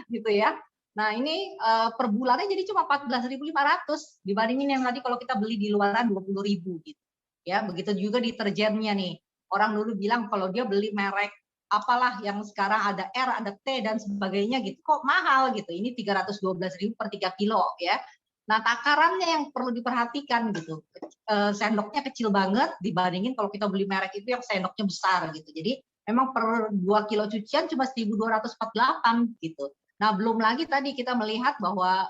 gitu ya. Nah ini per bulannya jadi cuma 14.500 dibandingin yang tadi kalau kita beli di luaran 20.000 gitu. Ya, begitu juga deterjennya nih. Orang dulu bilang kalau dia beli merek apalah yang sekarang ada R, ada T dan sebagainya gitu. Kok mahal gitu. Ini 312.000 per 3 kilo ya. Nah, takarannya yang perlu diperhatikan gitu. Sendoknya kecil banget dibandingin kalau kita beli merek itu yang sendoknya besar gitu. Jadi memang per 2 kilo cucian cuma 1.248 gitu. Nah, belum lagi tadi kita melihat bahwa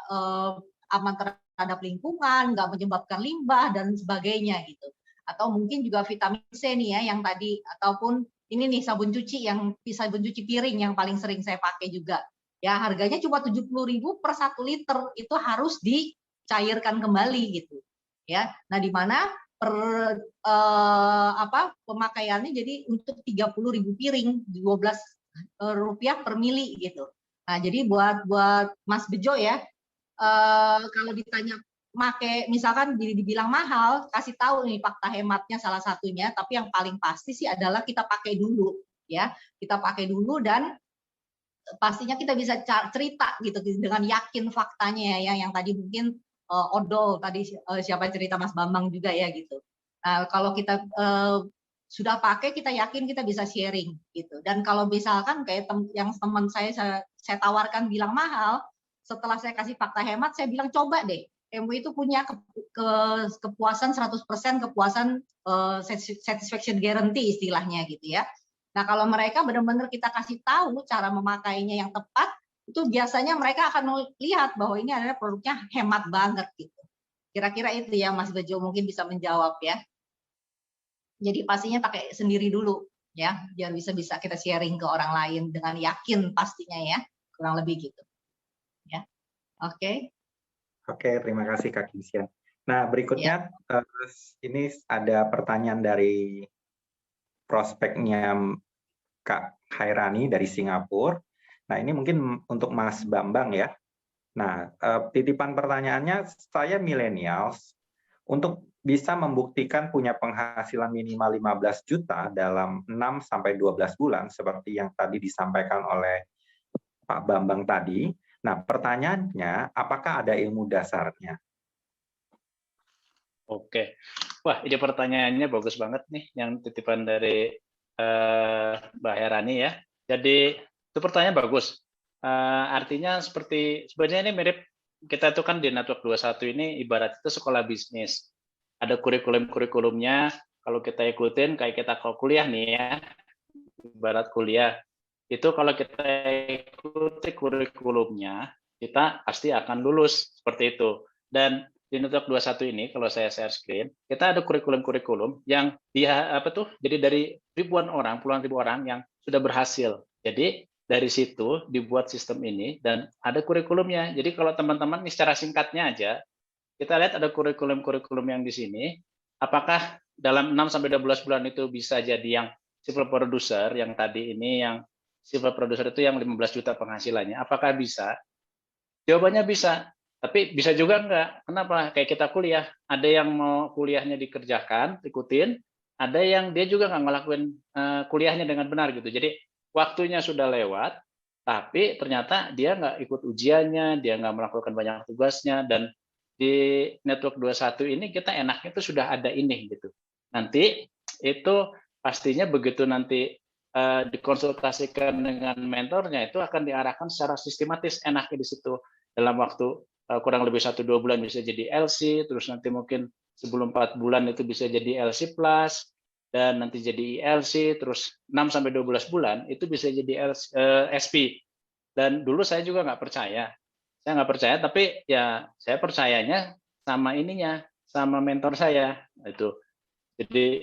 aman terhadap lingkungan, nggak menyebabkan limbah dan sebagainya gitu. Atau mungkin juga vitamin C nih ya yang tadi, ataupun ini nih sabun cuci piring yang paling sering saya pakai juga. Ya harganya cuma 70.000 per 1 liter, itu harus dicairkan kembali gitu. Ya, nah di mana per pemakaiannya jadi untuk 30.000 piring, 12 rupiah per mili gitu. Nah, jadi buat Mas Bejo ya, kalau ditanya misalkan dibilang mahal, kasih tahu nih fakta hematnya salah satunya, tapi yang paling pasti sih adalah kita pakai dulu ya. Kita pakai dulu dan pastinya kita bisa cerita gitu dengan yakin faktanya ya, yang tadi mungkin odol tadi siapa cerita Mas Bambang juga ya gitu. Nah, kalau kita sudah pakai kita yakin kita bisa sharing gitu. Dan kalau misalkan kayak yang teman saya tawarkan bilang mahal, setelah saya kasih fakta hemat saya bilang coba deh. MW itu punya kepuasan 100% kepuasan satisfaction guarantee istilahnya gitu ya. Nah, kalau mereka benar-benar kita kasih tahu cara memakainya yang tepat, itu biasanya mereka akan lihat bahwa ini adalah produknya hemat banget gitu. Kira-kira itu ya Mas Bejo mungkin bisa menjawab ya. Jadi pastinya pakai sendiri dulu ya, biar bisa kita sharing ke orang lain dengan yakin pastinya ya, kurang lebih gitu. Ya, oke. Oke, terima kasih Kak Kinsian. Nah berikutnya ini ada pertanyaan dari prospeknya Kak Khairani dari Singapura. Nah ini mungkin untuk Mas Bambang ya. Nah titipan pertanyaannya, saya millennials, untuk bisa membuktikan punya penghasilan minimal 15 juta dalam 6-12 bulan seperti yang tadi disampaikan oleh Pak Bambang tadi. Nah, pertanyaannya, apakah ada ilmu dasarnya? Oke. Wah, ini pertanyaannya bagus banget nih yang titipan dari Mbak Herani ya. Jadi itu pertanyaan bagus. Artinya sebenarnya ini mirip kita itu kan di Network 21 ini ibarat itu sekolah bisnis. Ada kurikulum-kurikulumnya, kalau kita ikutin kayak kita kalau kuliah nih ya, ibarat kuliah, itu kalau kita ikuti kurikulumnya, kita pasti akan lulus seperti itu. Dan di Network 21 ini kalau saya share screen, kita ada kurikulum-kurikulum yang dia jadi dari ribuan orang, puluhan ribu orang yang sudah berhasil. Jadi dari situ dibuat sistem ini dan ada kurikulumnya. Jadi kalau teman-teman ini secara singkatnya aja, kita lihat ada kurikulum-kurikulum yang di sini. Apakah dalam 6 sampai 12 bulan itu bisa jadi yang civil producer yang tadi ini, yang civil producer itu yang 15 juta penghasilannya, apakah bisa? Jawabannya bisa, tapi bisa juga enggak. Kenapa? Kayak kita kuliah, ada yang mau kuliahnya dikerjakan, ikutin, ada yang dia juga nggak ngelakuin kuliahnya dengan benar gitu. Jadi waktunya sudah lewat, tapi ternyata dia nggak ikut ujiannya, dia nggak melakukan banyak tugasnya, dan di Network 21 ini kita enaknya itu sudah ada ini gitu. Nanti itu pastinya begitu nanti dikonsultasikan dengan mentornya itu akan diarahkan secara sistematis, enaknya di situ dalam waktu kurang lebih 1-2 bulan bisa jadi LC, terus nanti mungkin sebelum 4 bulan itu bisa jadi LC plus, dan nanti jadi ILC, terus 6 sampai 12 bulan itu bisa jadi SP. Dan dulu saya juga nggak percaya, tapi ya saya percayanya sama ininya, sama mentor saya itu. Jadi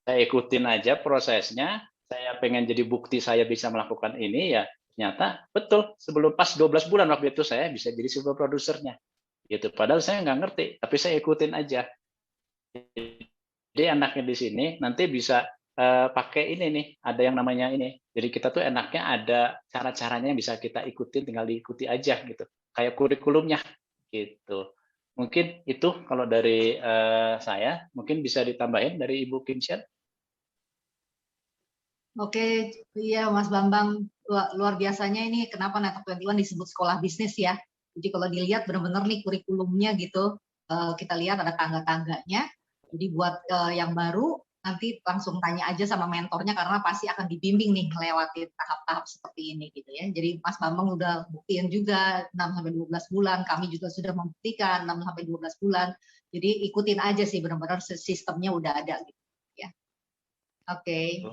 saya ikutin aja prosesnya, saya pengen jadi bukti saya bisa melakukan ini, ya ternyata betul sebelum pas 12 bulan waktu itu saya bisa jadi civil producernya gitu. Padahal saya nggak ngerti, tapi saya ikutin aja. Jadi enaknya di sini nanti bisa pakai ini nih, ada yang namanya ini. Jadi kita tuh enaknya ada cara-caranya yang bisa kita ikutin, tinggal diikuti aja gitu. Kayak kurikulumnya gitu. Mungkin itu kalau dari saya, mungkin bisa ditambahin dari Ibu Kinsian. Oke, iya Mas Bambang, luar biasanya ini kenapa Network 21 disebut sekolah bisnis ya. Jadi kalau dilihat benar-benar nih kurikulumnya gitu, kita lihat ada tangga-tangganya. Jadi buat yang baru nanti langsung tanya aja sama mentornya karena pasti akan dibimbing nih melewati tahap-tahap seperti ini gitu ya. Jadi Mas Bambang udah buktiin juga 6-12 bulan, kami juga sudah membuktikan 6-12 bulan. Jadi ikutin aja sih, benar-benar sistemnya udah ada gitu ya. Oke.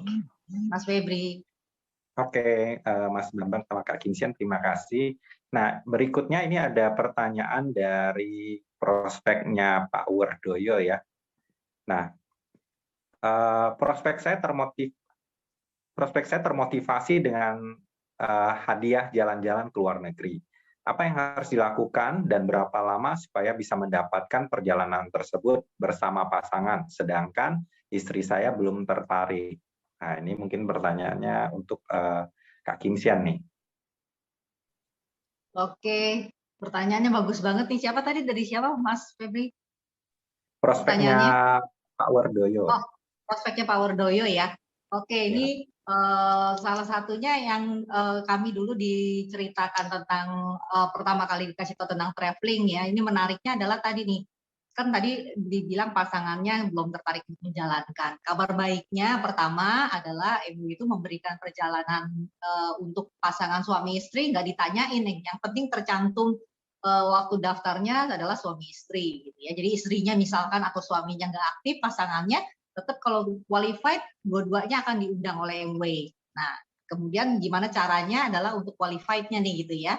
Mas Febri. Oke, Mas Bambang sama Kak Kinsian, terima kasih. Nah, berikutnya ini ada pertanyaan dari prospeknya Pak Wardoyo ya. Nah, prospek saya termotivasi dengan hadiah jalan-jalan ke luar negeri. Apa yang harus dilakukan dan berapa lama supaya bisa mendapatkan perjalanan tersebut bersama pasangan, sedangkan istri saya belum tertarik. Nah, ini mungkin pertanyaannya untuk Kak Kinsian nih. Oke, pertanyaannya bagus banget nih. Siapa tadi, dari siapa Mas Febri? Prospeknya Pak Wardoyo. Oh, prospeknya Pak Wardoyo ya. Oke, ini salah satunya yang kami dulu diceritakan tentang pertama kali dikasih tahu tentang traveling ya. Ini menariknya adalah tadi nih, kan tadi dibilang pasangannya belum tertarik menjalankan. Kabar baiknya pertama adalah ibu itu memberikan perjalanan untuk pasangan suami istri, nggak ditanyain nih. Yang penting tercantum waktu daftarnya adalah suami istri gitu ya. Jadi istrinya misalkan atau suaminya nggak aktif, pasangannya tetap kalau qualified dua-duanya akan diundang oleh MW. Nah, kemudian gimana caranya adalah untuk qualified-nya nih gitu ya.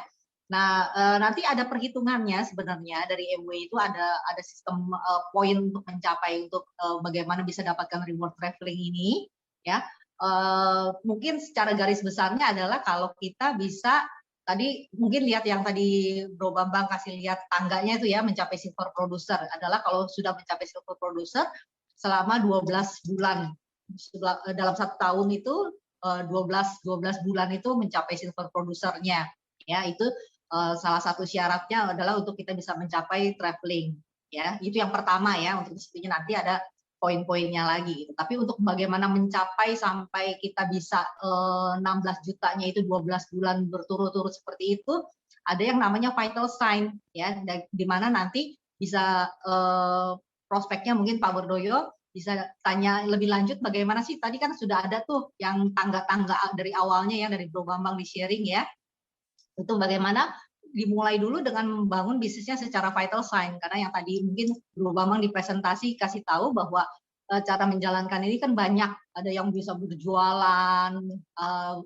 Nah, nanti ada perhitungannya sebenarnya dari MW itu ada sistem poin untuk mencapai untuk bagaimana bisa dapatkan reward traveling ini ya. Mungkin secara garis besarnya adalah kalau kita bisa tadi mungkin lihat yang tadi Bro Bambang kasih lihat tangganya itu ya, mencapai silver producer adalah kalau sudah mencapai silver producer selama 12 bulan dalam 1 tahun itu 12 bulan itu mencapai silver producernya ya. Itu salah satu syaratnya adalah untuk kita bisa mencapai traveling ya. Itu yang pertama ya, untuk disitunya nanti ada poin-poinnya lagi gitu. Tapi untuk bagaimana mencapai sampai kita bisa 16 jutanya itu 12 bulan berturut-turut seperti itu, ada yang namanya vital sign ya, di mana nanti bisa prospeknya mungkin Pak Wardoyo bisa tanya lebih lanjut bagaimana sih, tadi kan sudah ada tuh yang tangga-tangga dari awalnya ya, dari Bro Bambang di sharing ya. Itu bagaimana dimulai dulu dengan membangun bisnisnya secara vital sign, karena yang tadi mungkin Bro Bambang di presentasi kasih tahu bahwa cara menjalankan ini kan banyak, ada yang bisa berjualan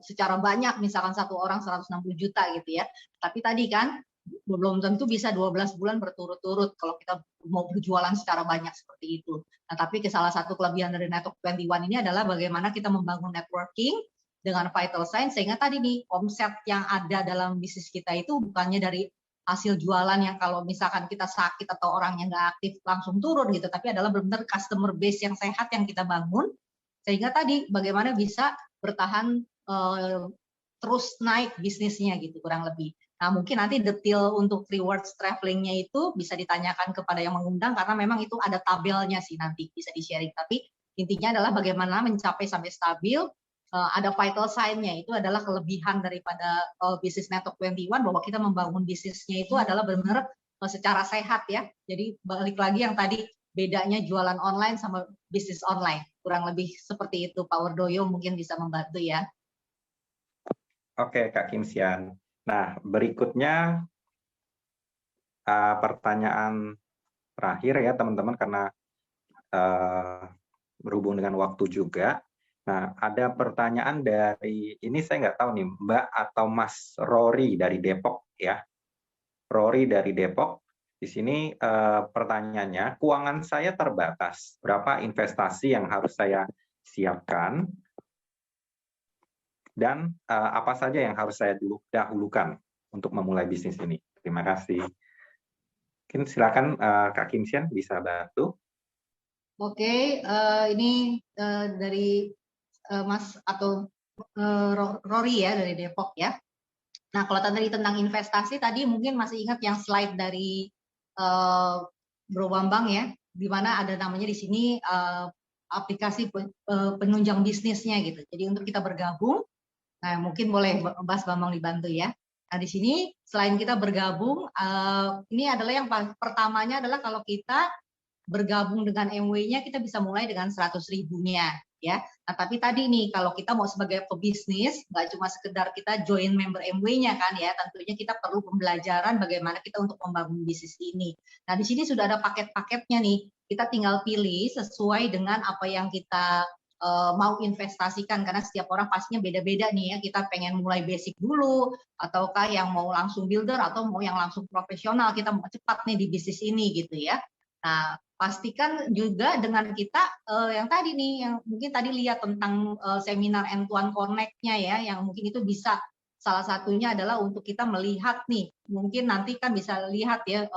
secara banyak, misalkan satu orang 160 juta gitu ya. Tapi tadi kan belum tentu bisa 12 bulan berturut-turut kalau kita mau berjualan secara banyak seperti itu. Nah, tapi salah satu kelebihan dari Network 21 ini adalah bagaimana kita membangun networking dengan vital sign, sehingga tadi nih omset yang ada dalam bisnis kita itu bukannya dari hasil jualan yang kalau misalkan kita sakit atau orang yang nggak aktif langsung turun gitu, tapi adalah benar-benar customer base yang sehat yang kita bangun, sehingga tadi bagaimana bisa bertahan terus naik bisnisnya gitu kurang lebih. Nah, mungkin nanti detail untuk rewards travelingnya itu bisa ditanyakan kepada yang mengundang, karena memang itu ada tabelnya sih, nanti bisa di-sharing. Tapi intinya adalah bagaimana mencapai sampai stabil, ada vital sign-nya, itu adalah kelebihan daripada bisnis Network 21, bahwa kita membangun bisnisnya itu adalah benar-benar secara sehat ya. Jadi balik lagi yang tadi, bedanya jualan online sama bisnis online. Kurang lebih seperti itu, Pak Wardoyo mungkin bisa membantu ya. Oke, Kak Kim Sian. Nah, berikutnya pertanyaan terakhir ya teman-teman, karena berhubung dengan waktu juga. Nah, ada pertanyaan dari, ini saya nggak tahu nih, Mbak atau Mas Rory dari Depok ya. Rory dari Depok. Di sini pertanyaannya, keuangan saya terbatas. Berapa investasi yang harus saya siapkan? Dan apa saja yang harus saya dahulukan untuk memulai bisnis ini? Terima kasih. Mungkin silakan Kak Kim Sian bisa bantu. Oke, ini dari Mas atau Rory ya dari Depok ya. Nah, kalau tadi tentang investasi tadi mungkin masih ingat yang slide dari Bro Bambang ya, di mana ada namanya di sini aplikasi penunjang bisnisnya gitu. Jadi untuk kita bergabung, nah mungkin boleh Mas Bambang dibantu ya. Nah di sini selain kita bergabung, ini adalah yang pertamanya adalah kalau kita bergabung dengan MW-nya kita bisa mulai dengan 100.000-nya ya. Nah tapi tadi nih kalau kita mau sebagai pebisnis nggak cuma sekedar kita join member MW-nya kan ya, tentunya kita perlu pembelajaran bagaimana kita untuk membangun bisnis ini. Nah di sini sudah ada paket-paketnya nih. Kita tinggal pilih sesuai dengan apa yang kita mau investasikan, karena setiap orang pastinya beda-beda nih ya. Kita pengen mulai basic dulu, ataukah yang mau langsung builder, atau mau yang langsung profesional, kita mau cepat nih di bisnis ini gitu ya. Nah pastikan juga dengan kita yang tadi nih, yang mungkin tadi lihat tentang seminar N1 Connect-nya ya, yang mungkin itu bisa salah satunya adalah untuk kita melihat nih, mungkin nanti kan bisa lihat ya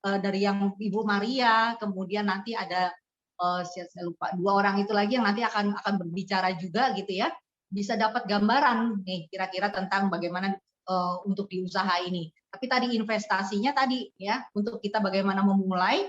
dari yang Ibu Maria, kemudian nanti ada saya lupa 2 orang itu lagi yang nanti akan berbicara juga gitu ya, bisa dapat gambaran nih kira-kira tentang bagaimana untuk di usaha ini. Tapi tadi investasinya tadi ya, untuk kita bagaimana memulai,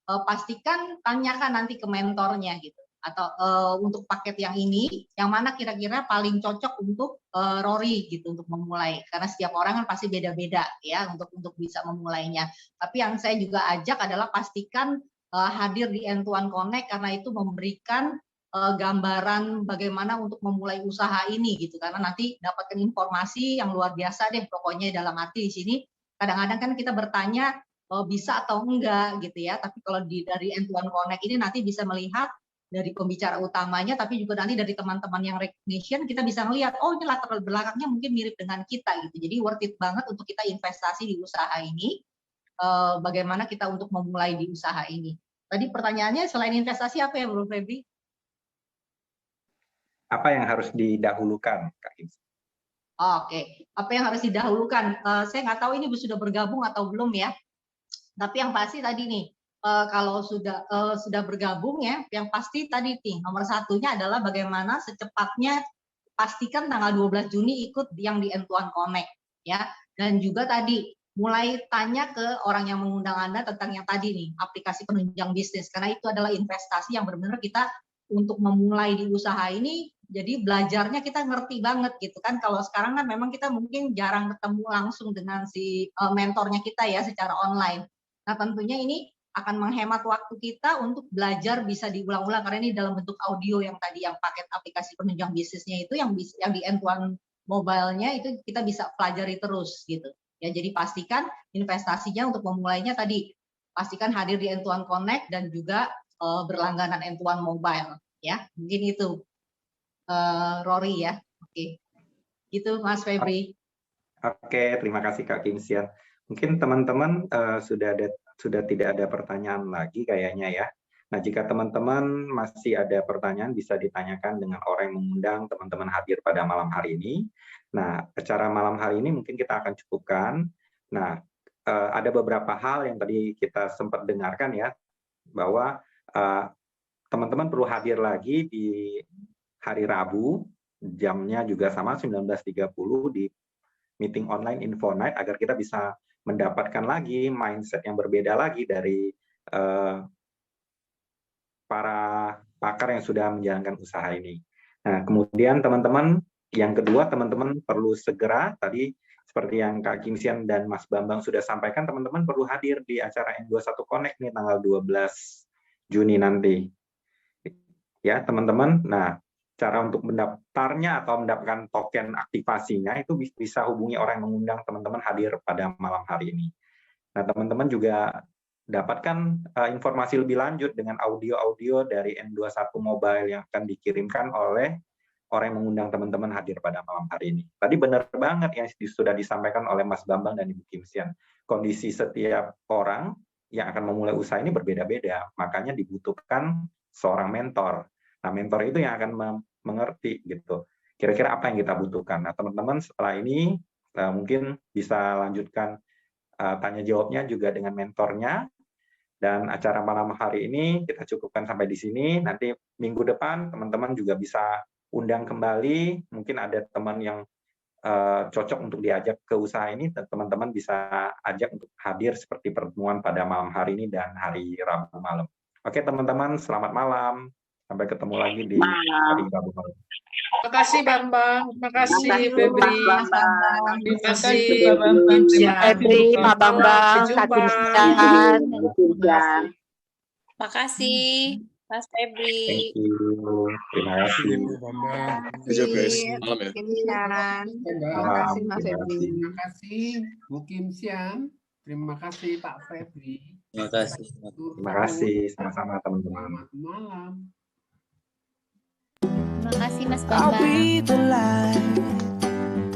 pastikan tanyakan nanti ke mentornya gitu, atau untuk paket yang ini, yang mana kira-kira paling cocok untuk Rory gitu untuk memulai, karena setiap orang kan pasti beda-beda ya untuk bisa memulainya. Tapi yang saya juga ajak adalah pastikan hadir di N1 Connect, karena itu memberikan gambaran bagaimana untuk memulai usaha ini gitu, karena nanti dapatkan informasi yang luar biasa deh pokoknya. Dalam arti di sini kadang-kadang kan kita bertanya bisa atau enggak gitu ya, tapi kalau dari N1 Connect ini nanti bisa melihat dari pembicara utamanya, tapi juga nanti dari teman-teman yang recognition kita bisa melihat, oh ini latar belakangnya mungkin mirip dengan kita gitu. Jadi worth it banget untuk kita investasi di usaha ini. Bagaimana kita untuk memulai di usaha ini. Tadi pertanyaannya selain investasi apa ya Bro Febri? Apa yang harus didahulukan, Kak Kim? Oke, apa yang harus didahulukan? Saya nggak tahu ini sudah bergabung atau belum ya. Tapi yang pasti tadi nih, kalau sudah bergabung ya, yang pasti tadi nih nomor satunya adalah bagaimana secepatnya pastikan tanggal 12 Juni ikut yang di N1 Connect ya. Dan juga tadi mulai tanya ke orang yang mengundang Anda tentang yang tadi nih, aplikasi penunjang bisnis, karena itu adalah investasi yang benar-benar kita untuk memulai di usaha ini. Jadi belajarnya kita ngerti banget gitu kan. Kalau sekarang kan memang kita mungkin jarang ketemu langsung dengan si mentornya kita ya secara online. Nah tentunya ini akan menghemat waktu kita untuk belajar bisa diulang-ulang, karena ini dalam bentuk audio yang tadi, yang paket aplikasi penunjang bisnisnya itu yang di N1 mobile-nya itu kita bisa pelajari terus gitu. Ya, jadi pastikan investasinya untuk memulainya tadi, pastikan hadir di N1 Connect dan juga berlangganan N1 Mobile ya. Mungkin itu Rory ya. Oke. Gitu Mas Febri. Oke, terima kasih Kak Kim Sian. Mungkin teman-teman sudah tidak ada pertanyaan lagi kayaknya ya. Nah, jika teman-teman masih ada pertanyaan bisa ditanyakan dengan orang yang mengundang teman-teman hadir pada malam hari ini. Nah, acara malam hari ini mungkin kita akan cukupkan. Nah, ada beberapa hal yang tadi kita sempat dengarkan ya, bahwa teman-teman perlu hadir lagi di hari Rabu, jamnya juga sama 19.30 di meeting online Info Night agar kita bisa mendapatkan lagi mindset yang berbeda lagi dari para pakar yang sudah menjalankan usaha ini. Nah, kemudian teman-teman, yang kedua, teman-teman perlu segera, tadi seperti yang Kak Kim Sian dan Mas Bambang sudah sampaikan, teman-teman perlu hadir di acara N21 Connect nih tanggal 12 Juni nanti. Ya, teman-teman. Nah, cara untuk mendaftarnya atau mendapatkan token aktivasinya itu bisa hubungi orang yang mengundang teman-teman hadir pada malam hari ini. Nah, teman-teman juga dapatkan informasi lebih lanjut dengan audio-audio dari N21 Mobile yang akan dikirimkan oleh orang yang mengundang teman-teman hadir pada malam hari ini. Tadi benar banget yang sudah disampaikan oleh Mas Bambang dan Ibu Kim Sian. Kondisi setiap orang yang akan memulai usaha ini berbeda-beda, makanya dibutuhkan seorang mentor. Nah, mentor itu yang akan mengerti gitu. Kira-kira apa yang kita butuhkan. Nah, teman-teman setelah ini mungkin bisa lanjutkan tanya jawabnya juga dengan mentornya. Dan acara malam hari ini kita cukupkan sampai di sini. Nanti minggu depan teman-teman juga bisa undang kembali. Mungkin ada teman yang cocok untuk diajak ke usaha ini, dan teman-teman bisa ajak untuk hadir seperti pertemuan pada malam hari ini dan hari Rabu malam. Oke teman-teman, selamat malam. Sampai ketemu lagi di hari Rabu malam. Terima kasih Bambang, terima kasih Febri, terima kasih Febri, Pak Bambang, Kak Kim Sian. Makasih Mas Febri. Thank you. Terima kasih. Good job guys. Malam ya. Terima kasih Mas Febri. Terima kasih Bu Kim Sian. Terima kasih Pak Febri. Terima kasih. Terima kasih. Sama-sama teman-teman. Selamat malam. Terima kasih Mas Bambang,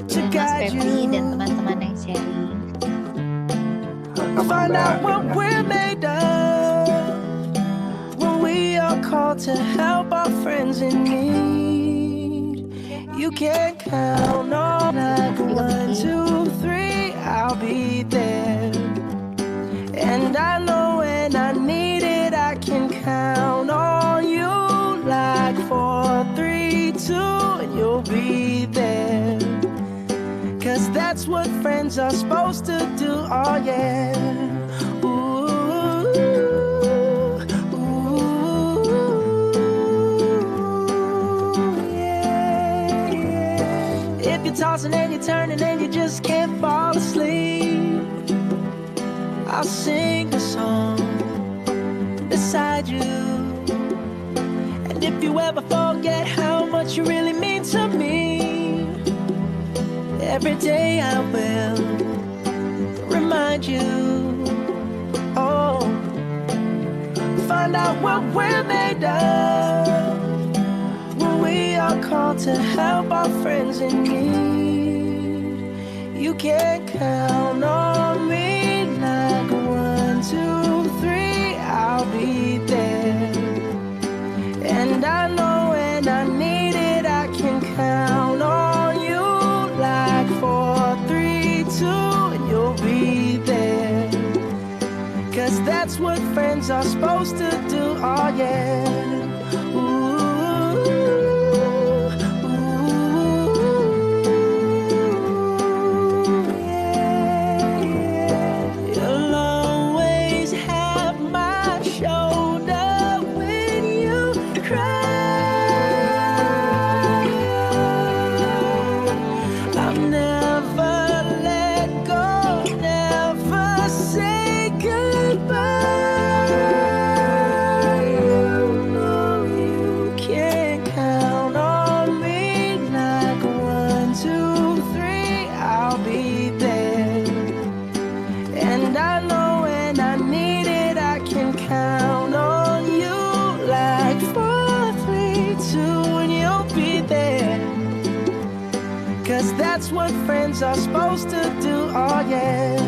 Mas Febri dan teman-teman yang sharing. Find out what we're made of when we are called to help our friends in need. You can count on like 1, 2, 3, I'll be there. And I know when I need it, I can count on you like 4, 3, 2, and you'll be there. 'Cause that's what friends are supposed to do, oh yeah. Ooh, ooh, yeah, yeah. If you're tossing and you're turning and you just can't fall asleep, I'll sing a song beside you. And if you ever forget how much you really mean to me, every day I will remind you. Oh, find out what we're made of when we are called to help our friends in need. You can count on me like 1, 2, 3, I'll be there. And I know when I need it, I can count on you like 4, 3, 2, and you'll be there. 'Cause that's what friends are supposed to do, oh yeah. Ooh, ooh, yeah, yeah. You'll always have my shoulder when you cry. I'll never let go, never say goodbye. what friends are supposed to do. Oh yeah.